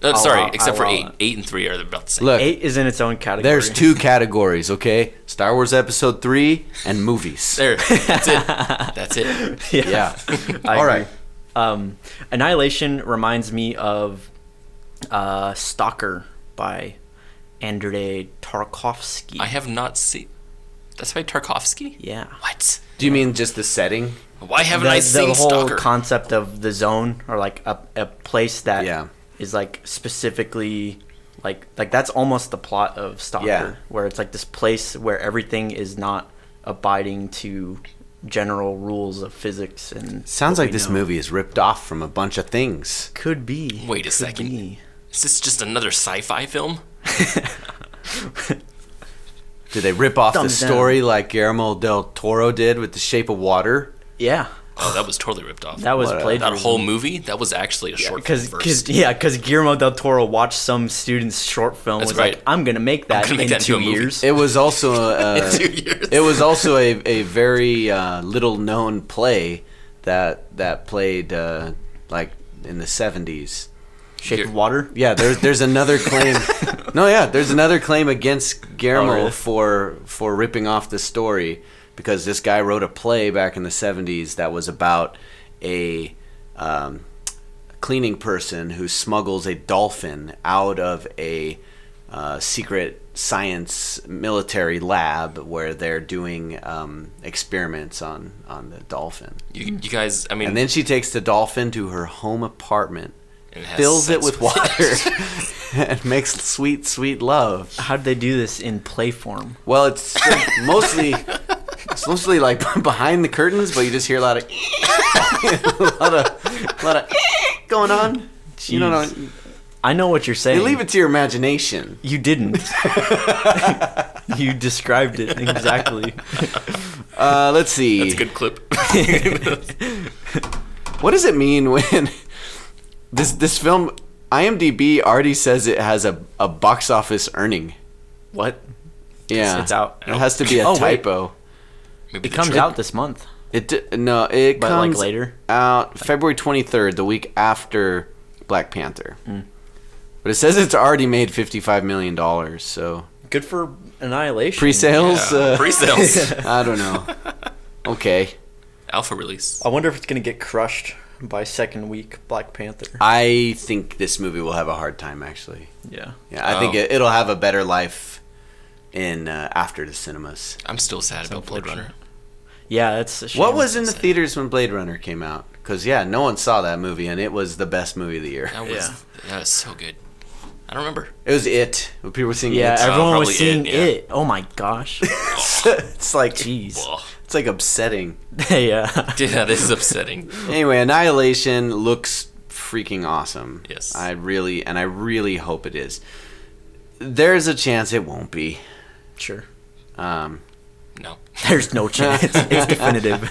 I'll Sorry, allow- except for I'll 8. allow it. 8 and 3 are about the same. Look, 8 is in its own category. there's 2 categories, okay? Star Wars Episode 3 and movies. There. That's it. That's it. Yeah. I All agree. right. Annihilation reminds me of Stalker by Andrei Tarkovsky. I have not seen... That's by Tarkovsky? Yeah. What? Do you mean just the setting? Why haven't I seen the whole Stalker? concept of the zone, or like a place that is Yeah. like specifically like that's almost the plot of Stalker, Yeah. where it's like this place where everything is not abiding to general rules of physics and Sounds what like we this know. movie is ripped off from a bunch of things. Could be. Wait a Could second. be. Is this just another sci-fi film? Did they rip off the Thumbs down. story like Guillermo del Toro did with The Shape of Water? Yeah, Oh, that was totally ripped off. that was What a- plagiarism. That whole movie, that was actually a short film first. Because Guillermo del Toro watched some student's short film. That's was right. like, I'm gonna make that gonna make in that into 2 a movie. years. It was also In 2 years. it was also a very little known play that played like in the 70s. Shape of Water. Yeah, there's another claim. No, yeah, there's another claim against Guillermo Oh, really? for ripping off the story, because this guy wrote a play back in the 70s that was about a cleaning person who smuggles a dolphin out of a secret science military lab where they're doing experiments on the dolphin. You guys, I mean... And then she takes the dolphin to her home apartment, and has fills it sex with water, and makes sweet, sweet love. How did they do this in play form? Well, it's mostly like behind the curtains, but you just hear a lot of a lot of going on. You don't know. I know what you're saying. You leave it to your imagination. You didn't. You described it exactly. Let's see. That's a good clip. What does it mean when this film IMDb already says it has a box office earning? What? Yeah, It's out. It has to be a Oh, wait. typo. Maybe It the comes trip- out this month. It But, like, comes later? out February 23rd, the week after Black Panther. Mm. But it says it's already made $55 million. So Good for Annihilation. pre-sales, Yeah, pre-sales. I don't know. Okay, Alpha release. I wonder if it's gonna get crushed by second week Black Panther. I think this movie will have a hard time. Actually, Yeah. yeah, I think Oh. it'll have a better life in after the cinemas. I'm still sad about Blade unfortunate. Runner. Yeah, that's a shame. What was in the theaters when Blade Runner came out? Because yeah, no one saw that movie, and it was the best movie of the year. That was so good. I don't remember. It was It. When people were seeing Yeah, It. everyone was probably seeing It, it, yeah. Oh my gosh. It's like Jeez. Ugh. it's like upsetting. Yeah. Yeah, this is upsetting. Anyway, Annihilation looks freaking awesome. Yes. I really hope it is. There's a chance it won't be. Sure. No. There's no chance. It's definitive.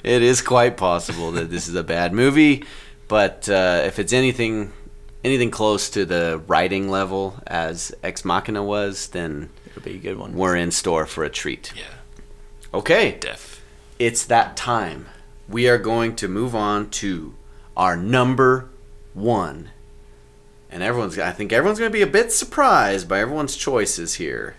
It is quite possible that this is a bad movie, but if it's anything close to the writing level as Ex Machina was, then It'll be a good one. we're in store for a treat. Yeah. Okay, Def. it's that time. We are going to move on to our number one. And I think everyone's going to be a bit surprised by everyone's choices here.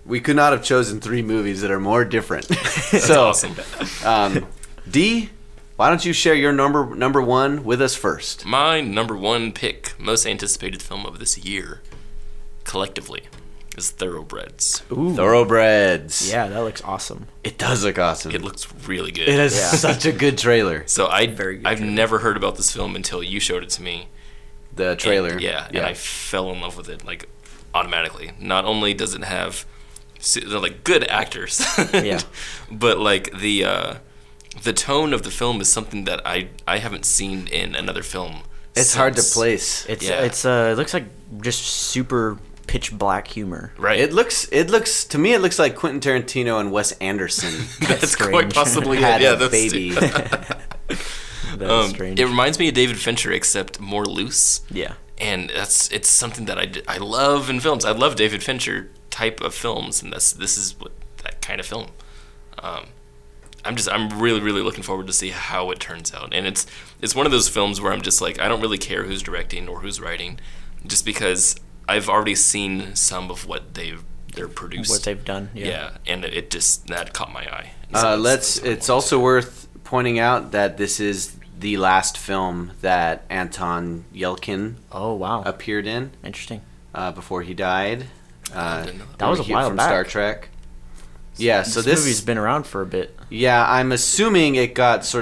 We could not have chosen 3 movies that are more different. That's So, awesome. D, why don't you share your number 1 with us first? My number 1 pick, most anticipated film of this year, collectively, is Thoroughbreds. Ooh. Thoroughbreds. Yeah, that looks awesome. It does look awesome. It looks really good. It has such a good trailer. So Very good I've trailer. never heard about this film until you showed it to me. The trailer. And I fell in love with it like automatically. Not only does it have they're like good actors, Yeah. but like the tone of the film is something that I haven't seen in another film. It's hard to since. place. It looks like just super pitch black humor. Right. It looks to me it looks like Quentin Tarantino and Wes Anderson That's strange. quite possibly had it. Yeah, a those baby. two. That is strange. It reminds me of David Fincher, except more loose. Yeah. And it's something that I love in films. I love David Fincher type of films, and this is what that kind of film. I'm really looking forward to see how it turns out. And it's one of those films where I'm just like, I don't really care who's directing or who's writing, just because I've already seen some of what they're produced. What they've done. Yeah, and it just that caught my eye. It's also worth pointing out that this is the last film that Anton Yelchin Oh wow. appeared in Interesting. before he died. didn't know That was a while from back. Star Trek. Yeah, so this this movie's been around for a bit. Yeah, I'm assuming it got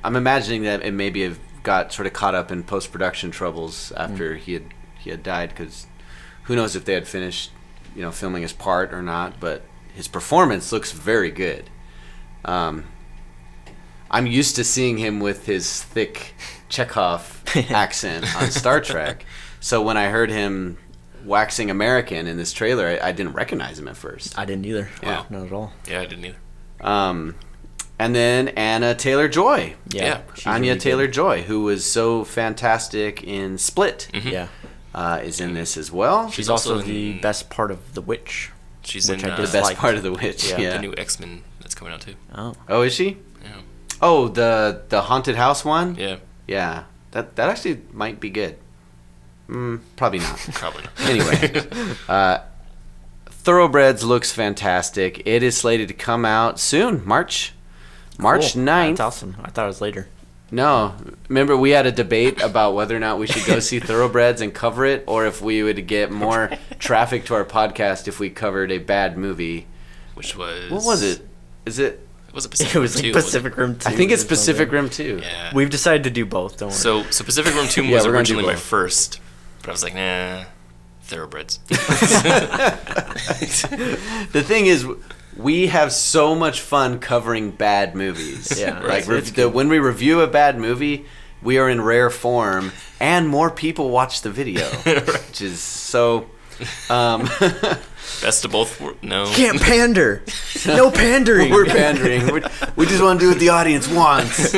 I'm imagining that it maybe got sort of caught up in post-production troubles after he had died, because who knows if they had finished, filming his part or not. But his performance looks very good. I'm used to seeing him with his thick Chekhov accent on Star Trek, so when I heard him waxing American in this trailer, I didn't recognize him at first. I didn't either. Yeah. Not at all. Yeah, I didn't either. And then Anna Yeah. Taylor-Joy. She's Anya really good. Taylor-Joy, who was so fantastic in Split, Yeah. is in this as well. She's also also the in- best part of The Witch. She's Which in I The did best like. part of The Witch. Yeah. Yeah. the new X-Men that's coming out too. Oh. Oh, is she? Yeah. Oh, the haunted house one. Yeah. Yeah. That actually might be good. Probably not. Probably not. Anyway, Thoroughbreds looks fantastic. It is slated to come out soon, March Cool. 9th. That's awesome. I thought it was later. No, remember we had a debate about whether or not we should go see Thoroughbreds and cover it, or if we would get more traffic to our podcast if we covered a bad movie. Which was What was it? Is it? It was a Pacific It was Rim like 2, wasn't Pacific Rim 2. I think it's or Pacific something. Rim 2. it? Yeah. We've decided to do both. Don't worry. So Pacific Rim 2 Yeah, was we're gonna do originally my both. first, but I was like, nah, Thoroughbreds. The thing is, we have so much fun covering bad movies. Yeah, like it's when we review a bad movie, we are in rare form, and more people watch the video, which is so. Best of both. No. Can't pander. No pandering. We're pandering. We just want to do what the audience wants.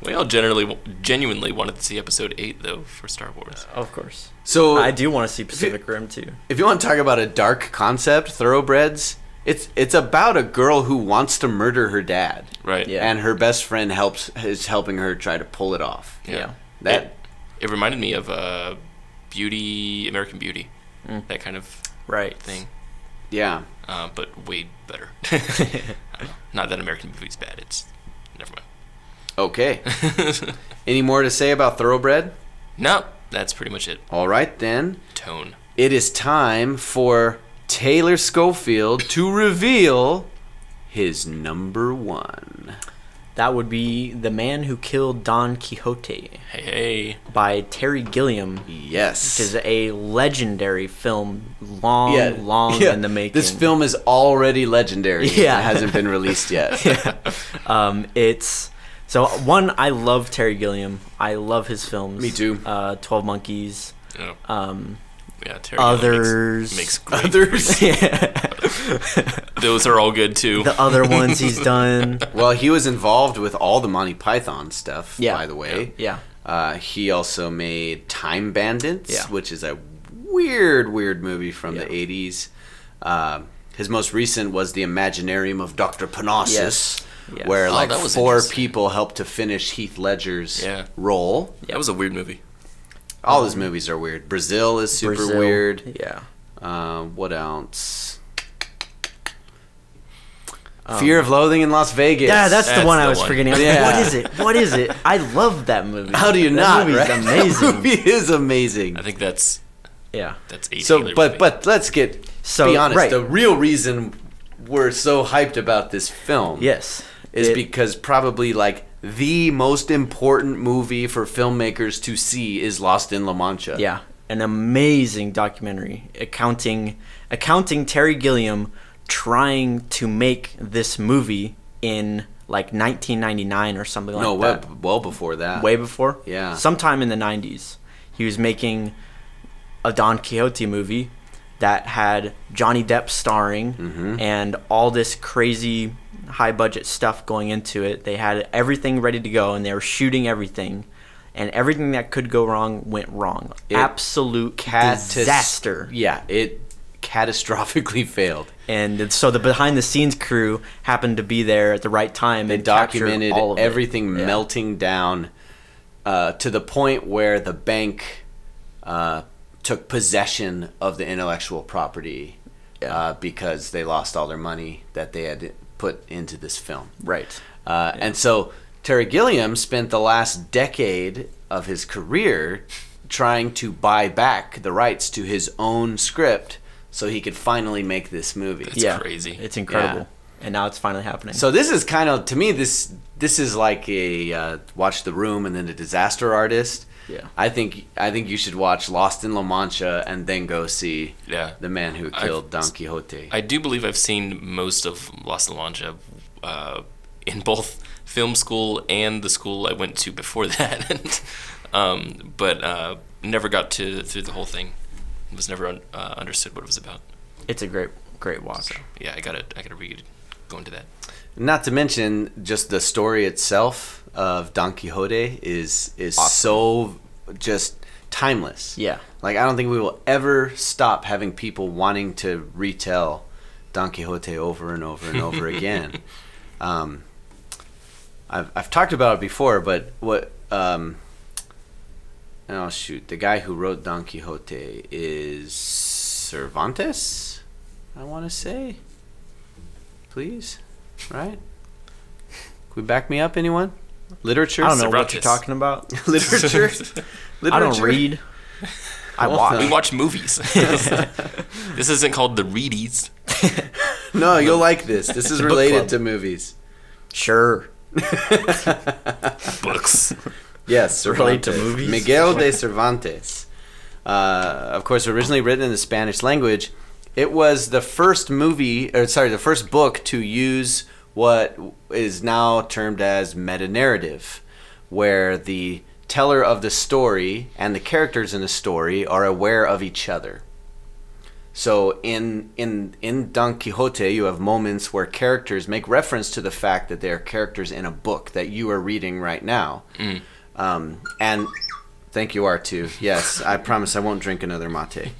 We all genuinely wanted to see Episode 8 though for Star Wars. Of course. So I do want to see Pacific Rim too. if you want to talk about a dark concept, Thoroughbreds, it's about a girl who wants to murder her dad, Right. Yeah. and her best friend is helping her try to pull it off. Yeah. That It reminded me of American Beauty, that kind of Right. thing, yeah. but way better. I don't know. Not that American Beauty's bad. It's never mind. Okay. Any more to say about Thoroughbred? No, that's pretty much it. All right then. Tone. It is time for Taylor Schofield to reveal his number 1. That would be The Man Who Killed Don Quixote Hey. by Terry Gilliam, Yes. which is a legendary film, long in the making. This film is already legendary. Yeah. It hasn't been released yet. It's so one. I love Terry Gilliam. I love his films. Me too. 12 Monkeys. Yeah. Yeah. Terry Others. makes great. Others. Those are all good too. The other ones he's done. Well, he was involved with all the Monty Python stuff, Yeah. by the way. Yeah. He also made Time Bandits, Yeah. which is a weird movie from Yeah. the 80s. His most recent was The Imaginarium of Dr. Panassus, Yes. Yes. where like that was 4 interesting. people helped to finish Heath Ledger's Yeah. role. That was a weird movie. All his movies are weird. Brazil is super Brazil. weird. Yeah. What else? Fear of Loathing in Las Vegas. Yeah, that's the one I was one. forgetting. Yeah. What is it? What is it? I love that movie. How do you that not? Movie's Right? amazing. That movie is amazing. I think that's Yeah. a So, Taylor but movie. but let's be honest. right. The real reason we're so hyped about this film, Yes. is because probably like the most important movie for filmmakers to see is Lost in La Mancha. Yeah, an amazing documentary accounting Terry Gilliam trying to make this movie in like 1999 or something like that. Well before that. Way before? Yeah. Sometime in the 90s. He was making a Don Quixote movie that had Johnny Depp starring and all this crazy high budget stuff going into it. They had everything ready to go and they were shooting everything. And everything that could go wrong went wrong. Absolute disaster. Yeah, it catastrophically failed. And so the behind the scenes crew happened to be there at the right time They and captured documented all of everything it. Yeah. melting down to the point where the bank took possession of the intellectual property because they lost all their money that they had put into this film. Right. And so Terry Gilliam spent the last decade of his career trying to buy back the rights to his own script so he could finally make this movie. That's crazy. It's incredible. Yeah. And now it's finally happening. So this is kind of, to me, this is like a watch The Room and then a Disaster Artist. Yeah. I think you should watch Lost in La Mancha and then go see The Man Who Killed Don Quixote. I do believe I've seen most of Lost in La Mancha in both film school and the school I went to before that. But never got through the whole thing. Was never understood what it was about. It's a great watch. So, yeah, I gotta go into that. Not to mention, just the story itself of Don Quixote is Awesome. so just timeless. Yeah. Like, I don't think we will ever stop having people wanting to retell Don Quixote over and over and over again. I've talked about it before, but what... oh, shoot. The guy who wrote Don Quixote is Cervantes, I want to say. Please? Right? Can we back me up, anyone? Literature? I don't know what Cervantes. you're talking about. Literature? I don't read. I watch. We watch movies. This isn't called The Readies. No, you'll like this. This is book related club. to movies. Sure. Books. Yes, Relate to Cervantes. movies? Miguel de Cervantes. Of course, originally written in the Spanish language, it was the first the first book to use what is now termed as meta-narrative, where the teller of the story and the characters in the story are aware of each other. So in Don Quixote, you have moments where characters make reference to the fact that they are characters in a book that you are reading right now. And thank you, R2. Yes, I promise I won't drink another mate.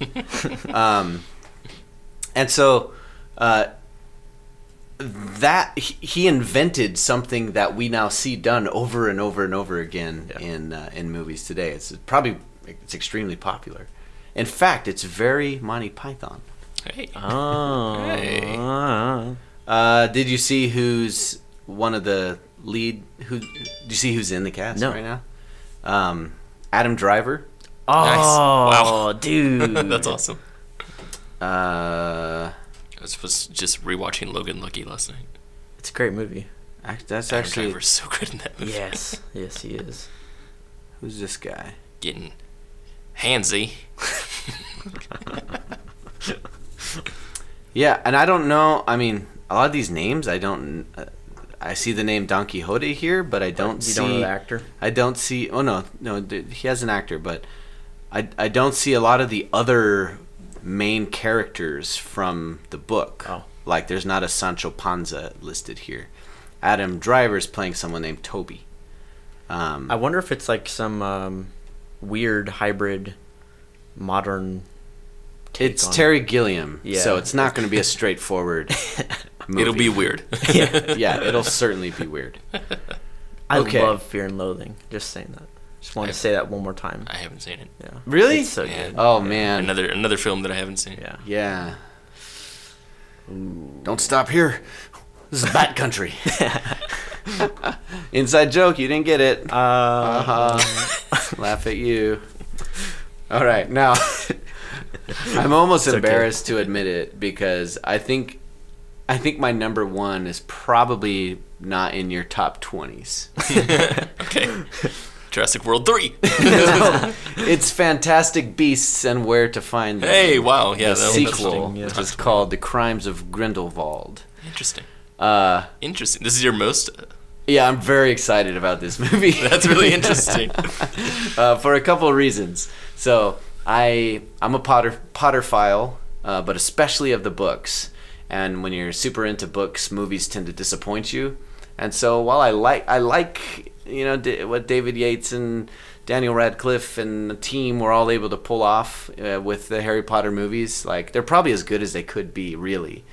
And so that he invented something that we now see done over and over and over again in movies today. It's extremely popular. In fact, it's very Monty Python. Hey. Oh. Hey. Did you see who's one of the lead? Do you see who's in the cast No. right now? Adam Driver. Oh, Nice. Wow. dude. That's awesome. Uh, I was just rewatching Logan Lucky last night. It's a great movie. that's Adam actually Driver's so good in that movie. Yes. Yes, he is. who's this guy? Getting handsy. Yeah, and I don't know. I mean, a lot of these names I don't. I see the name Don Quixote here, but I don't see. You don't know the actor? I don't see. Oh no, he has an actor, but I don't see a lot of the other main characters from the book. Oh. Like, there's not a Sancho Panza listed here. Adam Driver's playing someone named Toby. I wonder if it's like some weird hybrid modern take It's on Terry Gilliam, Yeah. so it's not going to be a straightforward movie. It'll be weird. Yeah, it'll certainly be weird. I Okay. love Fear and Loathing. Just saying that. Just want to say that one more time. I haven't seen it. Yeah. Really? It's so Yeah. good. Oh man. Another film that I haven't seen. Yeah. Yeah. Don't stop here. This is Bat Country. Inside joke. You didn't get it. Laugh at you. All right, now I'm almost embarrassed to admit it because I think my number one is probably not in your top 20s. Okay. Jurassic World 3. No, it's Fantastic Beasts and Where to Find Them. Hey, wow. Yeah, The that sequel, yeah. which is called The Crimes of Grindelwald. Interesting. Uh, Interesting. This is your most... yeah, I'm very excited about this movie. That's really interesting. For a couple of reasons. So I'm a Potterphile, but especially of the books. And when you're super into books, movies tend to disappoint you. And so while I like what David Yates and Daniel Radcliffe and the team were all able to pull off with the Harry Potter movies, like they're probably as good as they could be, really.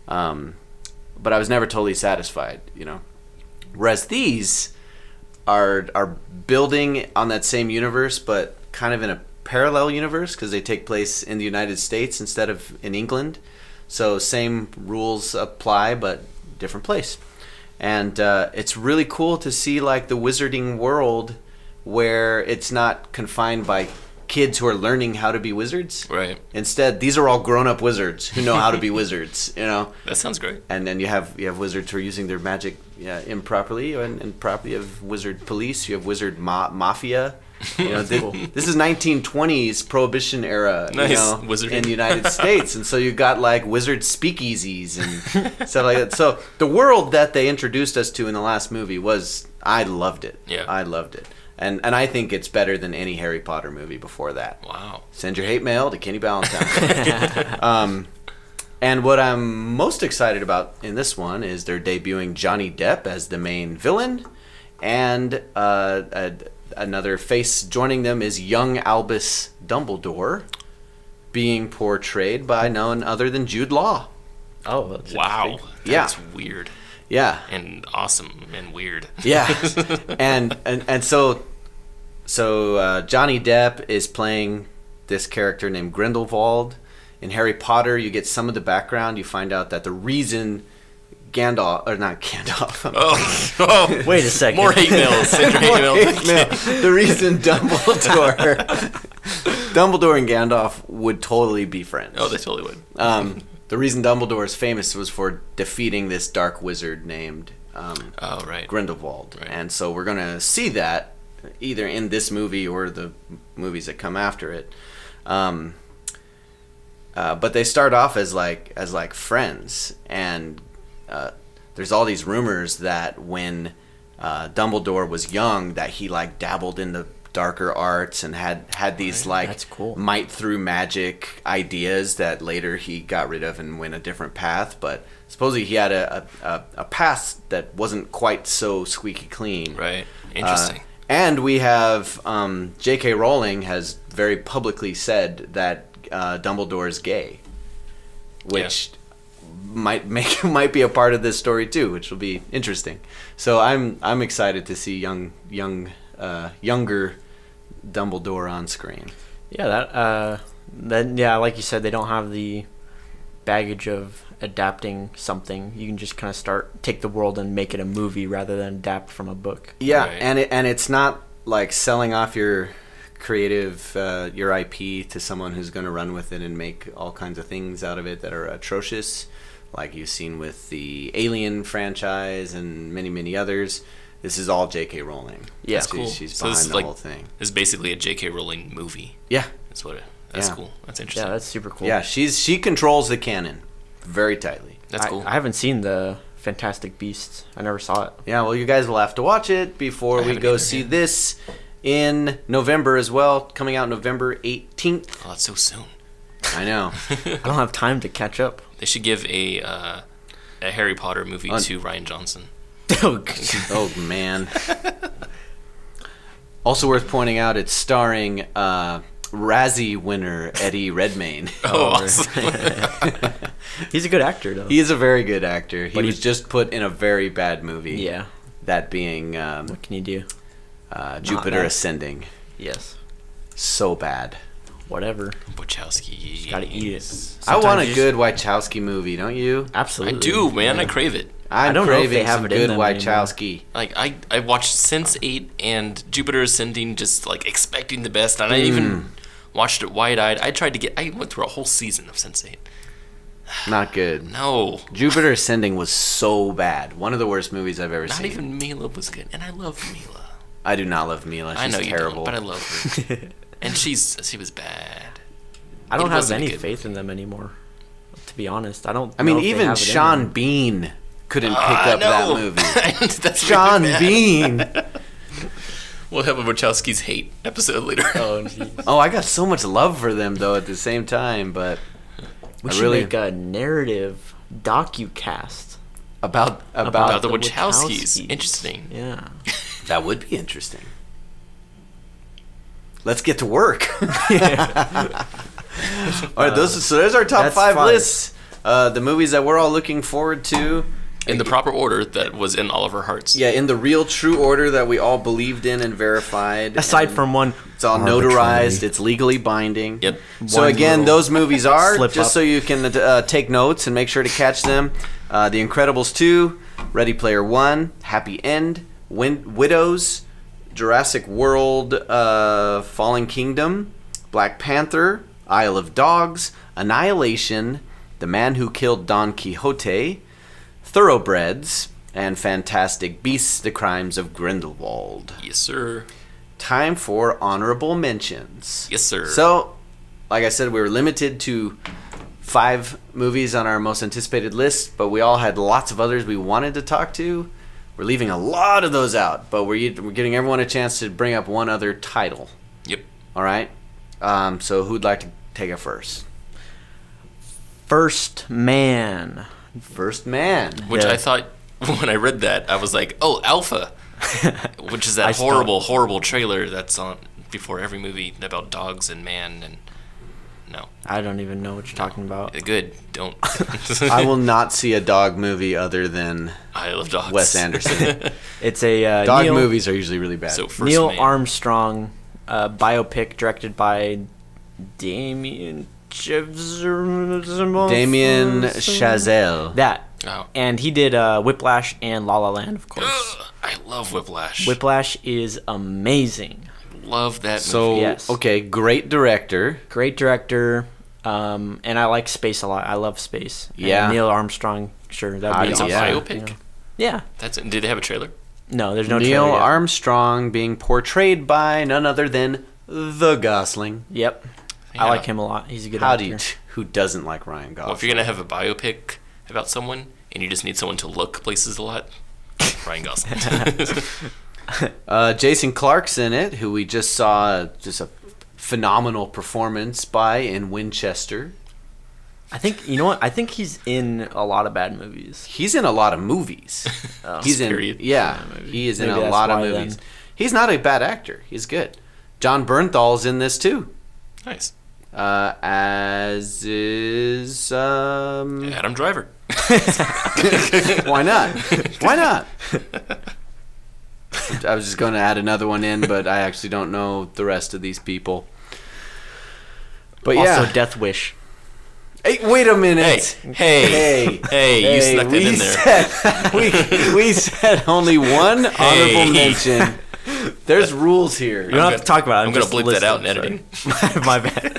But I was never totally satisfied, Whereas these are building on that same universe, but kind of in a parallel universe because they take place in the United States instead of in England. So same rules apply, but different place. And it's really cool to see like the wizarding world where it's not confined by kids who are learning how to be wizards. Right. Instead, these are all grown-up wizards who know how to be wizards, That sounds great. And then you have wizards who are using their magic improperly, and properly. You have wizard police. You have wizard mafia. This is 1920s Prohibition era, Nice. Wizarding. in the United States, and so you got like wizard speakeasies and stuff like that. So the world that they introduced us to in the last movie I loved it. Yeah. I loved it, and I think it's better than any Harry Potter movie before that. Wow. Send your hate mail to Kenny Ballantyne. And what I'm most excited about in this one is they're debuting Johnny Depp as the main villain, and another face joining them is young Albus Dumbledore, being portrayed by none other than Jude Law. Oh, that's Wow. interesting. That's weird. Yeah. And awesome and weird. Yeah. and so Johnny Depp is playing this character named Grindelwald. In Harry Potter, you get some of the background. You find out that the reason Gandalf. Oh, Wait a second. More hate mails. Send your hate mails. The reason Dumbledore and Gandalf would totally be friends. Oh, they totally would. The reason Dumbledore is famous was for defeating this dark wizard named Oh, right. Grindelwald. Right. And so we're going to see that either in this movie or the movies that come after it. But they start off as like friends, and there's all these rumors that when Dumbledore was young, that he like dabbled in the darker arts and had these like That's cool. might through magic ideas that later he got rid of and went a different path. But supposedly he had a past that wasn't quite so squeaky clean. Right. Interesting. And we have J.K. Rowling has very publicly said that Dumbledore is gay, which might be a part of this story too, which will be interesting. So I'm excited to see younger Dumbledore on screen. Yeah, like you said, they don't have the baggage of adapting something. You can just kind of take the world and make it a movie rather than adapt from a book. Yeah, Right. and it's not like selling off your creative your IP to someone who's going to run with it and make all kinds of things out of it that are atrocious, like you've seen with the Alien franchise and many others. This is all J.K. Rowling. Yeah, That's cool. She's So this behind is the like- whole thing. This is basically a J.K. Rowling movie. Yeah, That's Yeah. cool. That's Yeah, interesting. that's super cool. yeah. She controls the canon very tightly. That's cool. I haven't seen the Fantastic Beasts. I never saw it. Yeah, well, you guys will have to watch it before we haven't go either, see yeah. this in November as well, coming out November 18th. Oh, that's so soon. I know. I don't have time to catch up. They should give a Harry Potter movie to Ryan Johnson. Oh, man. Also worth pointing out, it's starring Razzie winner Eddie Redmayne. Oh, awesome. He's a good actor, though. He is a very good actor. He But was just put in a very bad movie. Yeah. That being What can you do? Jupiter bad. Ascending. Yes. So bad. Whatever. Wachowski. Gotta eat it. I want a you good Wachowski movie, don't you? I Absolutely. do, man. I crave it. I'm don't know if they craving have some it in good them Wachowski. Like I watched Sense8 and Jupiter Ascending, just like expecting the best, and I even watched it wide-eyed. I went through a whole season of Sense8. Not good. No, Jupiter Ascending was so bad. One of the worst movies I've ever not seen. even Mila was good, and I love Mila. I do not love Mila. She's I know terrible. you don't, but I love her. And she was bad. I don't It have wasn't any good. faith in them anymore. To be honest, I don't. I mean, know if they even have it in Sean them. Bean couldn't pick up that No. movie. That's Sean really bad. Bean. We'll have a Wachowski's hate episode later. Oh, jeez. Oh, I got so much love for them though at the same time, but We I should really make a narrative docu-cast about About the the Wachowskis. Wachowskis. Interesting. Yeah. that would be interesting. Let's get to work. All right, there's our top That's 5 fun. lists. The movies that we're all looking forward to. In the proper order that was in all of our hearts. Yeah, in the real true order that we all believed in and verified. Aside and from one, it's all arbitrary. notarized. It's legally binding. Yep. So One again, little those movies are slip just up. so you can take notes and make sure to catch them. The Incredibles 2, Ready Player 1, Happy End, Widows, Jurassic World, Fallen Kingdom, Black Panther, Isle of Dogs, Annihilation, The Man Who Killed Don Quixote, Thoroughbreds, and Fantastic Beasts: The Crimes of Grindelwald. Yes, sir. Time for honorable mentions. Yes, sir. So, like I said, we were limited to 5 movies on our most anticipated list, but we all had lots of others we wanted to talk to. We're leaving a lot of those out, but we're giving everyone a chance to bring up one other title. Yep. All right? So who'd like to take it first? First Man. First Man. Which Yeah. I thought when I read that, I was like, oh, Alpha. Which is I that still- horrible trailer that's on before every movie about dogs and man and no. I don't even know what you're talking about. Good. Don't. I will not see a dog movie other than I love dogs. Wes Anderson. It's a Dog Neil, movies are usually really bad. So first Neil man. Armstrong biopic directed by Damien Chazelle. That. Oh. And he did Whiplash and La La Land, of course. I love Whiplash. Whiplash is amazing. Love that movie. So, Yes. okay, great director. Great director, and I like space a lot. I love space. And Yeah. Neil Armstrong, sure. That'd be It's awesome. a yeah. biopic. Yeah. That's it. Did they have a trailer? No, there's no Neil trailer yet. Armstrong being portrayed by none other than the Gosling. Yep. Yeah. I like him a lot. He's a good How actor. do you? Who doesn't like Ryan Gosling? Well, if you're gonna have a biopic about someone and you just need someone to look places a lot, Ryan Gosling. Jason Clarke's in it, who we just saw just a phenomenal performance by in Winchester. I think, you know what? I think he's in a lot of bad movies. He's in a lot of movies. He's in, Period. yeah, maybe. he is in Maybe a that's lot of why movies. then. He's not a bad actor. He's good. John Bernthal's in this too, Nice. as is Adam Driver. why not? Why not? I was just going to add another one in, but I actually don't know the rest of these people. But yeah, Also, Death Wish. hey, wait a minute. Hey, you snuck that in there. We said only one honorable mention. There's rules here. You don't have to talk about it. I'm gonna bleep that out in editing. editing. My bad.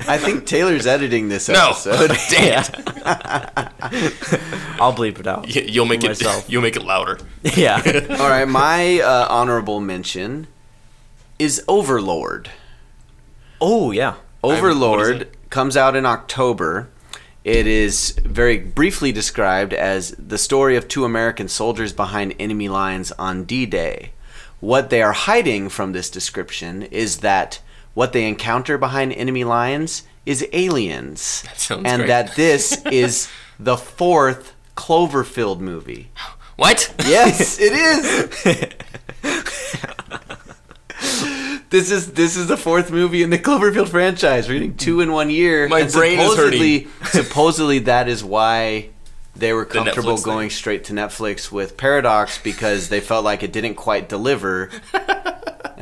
I think Taylor's editing this No, episode. damn it. I'll bleep it out. You'll make it. Myself. You'll make it louder. Yeah. All right, my honorable mention is Overlord. Oh, yeah. what is Overlord it? comes out in October. It is very briefly described as the story of 2 American soldiers behind enemy lines on D-Day. What they are hiding from this description is that what they encounter behind enemy lines is aliens. That sounds and great. that this is the 4th Cloverfield movie. What? Yes, it is. This is the 4th movie in the Cloverfield franchise. We're getting 2 in 1 year. My And brain is hurting. Supposedly that is why they were comfortable Netflix going straight to Netflix with Paradox, because they felt like it didn't quite deliver.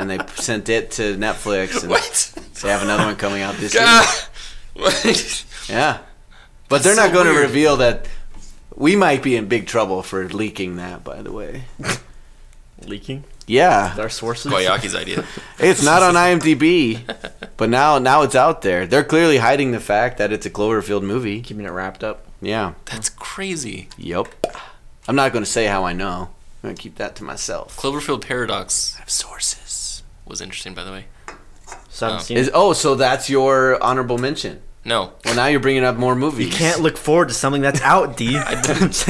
and they sent it to Netflix. And What? They have another one coming out this year. What? Yeah. But they're not going to reveal that. We might be in big trouble for leaking that, by the way. Leaking? Yeah. Our sources? Koyaki's idea. It's not on IMDb, but now it's out there. They're clearly hiding the fact that it's a Cloverfield movie. Keeping it wrapped up. Yeah. That's crazy. Yep. I'm not going to say how I know. I'm going to keep that to myself. Cloverfield Paradox I have sources. was interesting, by the way. So I haven't seen it. So that's your honorable mention. No. Well, now you're bringing up more movies. You can't look forward to something that's out, D. I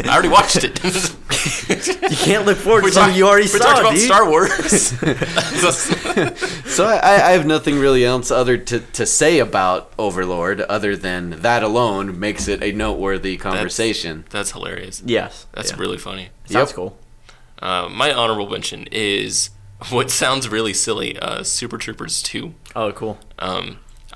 already watched it. You can't look forward to something you already saw, We talked about D. Star Wars. So I have nothing really else other to say about Overlord other than that alone makes it a noteworthy conversation. That's hilarious. Yes. That's really funny. Sounds Yep. cool. My honorable mention is what sounds really silly, Super Troopers 2. Oh, cool.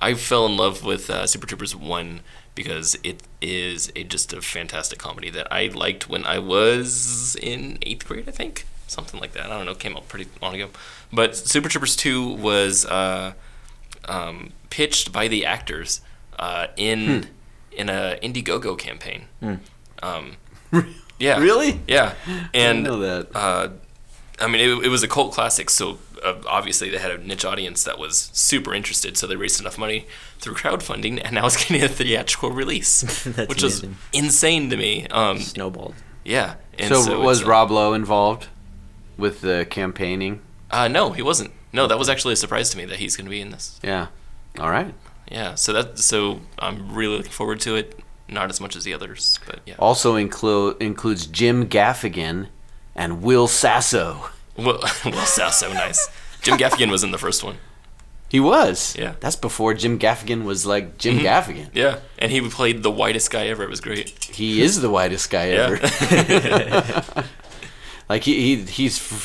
I fell in love with Super Troopers 1 because it is just a fantastic comedy that I liked when I was in 8th grade, I think. Something like that. I don't know. It came out pretty long ago. But Super Troopers 2 was pitched by the actors in a Indiegogo campaign. Yeah. Really? Yeah. And I didn't know that. I mean, it was a cult classic, so obviously they had a niche audience that was super interested, so they raised enough money through crowdfunding, and now it's getting a theatrical release, That's which amazing. is insane to me. Snowballed. Yeah. And So was it's, Rob Lowe involved with the campaigning? No, he wasn't. No, that was actually a surprise to me that he's going to be in this. Yeah. All right. Yeah, so I'm really looking forward to it. Not as much as the others, but yeah. Also includes Jim Gaffigan and Will Sasso. Well, sounds so nice. Jim Gaffigan was in the first one. He was. Yeah. That's before Jim Gaffigan was like Jim Gaffigan. Yeah, and he played the whitest guy ever. It was great. He is the whitest guy ever. Yeah. Like he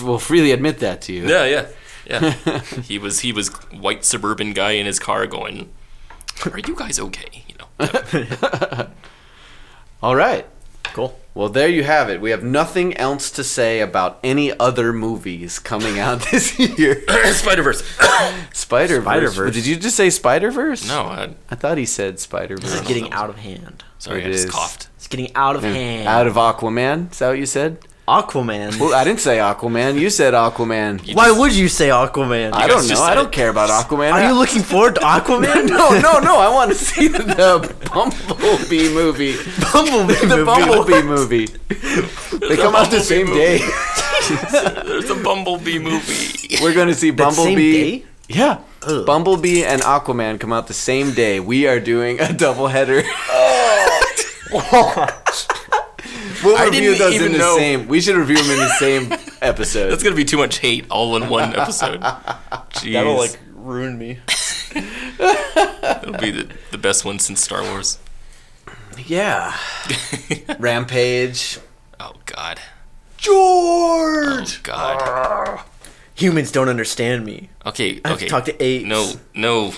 will freely admit that to you. Yeah. He was white suburban guy in his car going, "Are you guys okay?" You know. All right. Cool. Well, there you have it. We have nothing else to say about any other movies coming out this year. Spider-Verse. Spider-Verse. Did you just say Spider-Verse? No, I thought he said Spider-Verse. It's getting out of hand. sorry, I It just is. coughed. It's getting out of hand. Out of Aquaman? Is that what you said? Aquaman. Well, I didn't say Aquaman. You said Aquaman. Why would you say Aquaman? I guys don't know. just I said don't it. care about Aquaman. Are you looking forward to Aquaman? No. I want to see the Bumblebee movie. The Bumblebee movie. They come out the same day. There's a Bumblebee movie. We're going to see That same Bumblebee. day? Yeah. Ugh. Bumblebee and Aquaman come out the same day. We are doing a doubleheader. We'll I review didn't those even in the know. same. We should review them in the same episode. That's gonna be too much hate all in one episode. Jeez. That'll ruin me. It'll be the best one since Star Wars. Yeah. Rampage. Oh God. George. Oh God. Humans don't understand me. Okay. I have to Okay. talk to apes. No.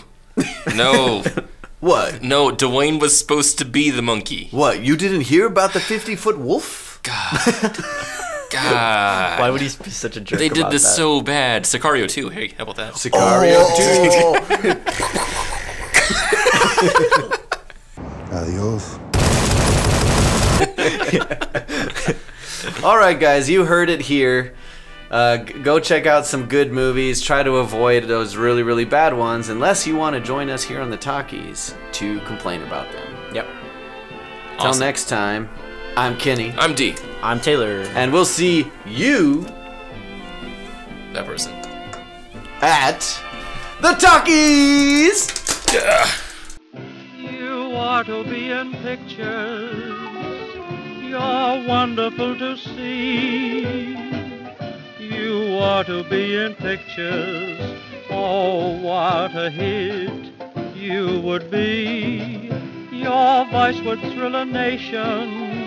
What? No. Dwayne was supposed to be the monkey. What? You didn't hear about the 50-foot wolf? God. Why would he be such a jerk? They did about this that? so bad. Sicario 2. Hey, how about that? Sicario. Adios. All right, guys, you heard it here. Go check out some good movies. Try to avoid those really, really bad ones, unless you want to join us here on the Talkies to complain about them. Yep. Till Awesome. next time, I'm Kenny, I'm D. I'm Taylor. and we'll see you That person. at the Talkies. You ought to be in pictures. You're wonderful to see. You ought to be in pictures. Oh, what a hit you would be. Your voice would thrill a nation.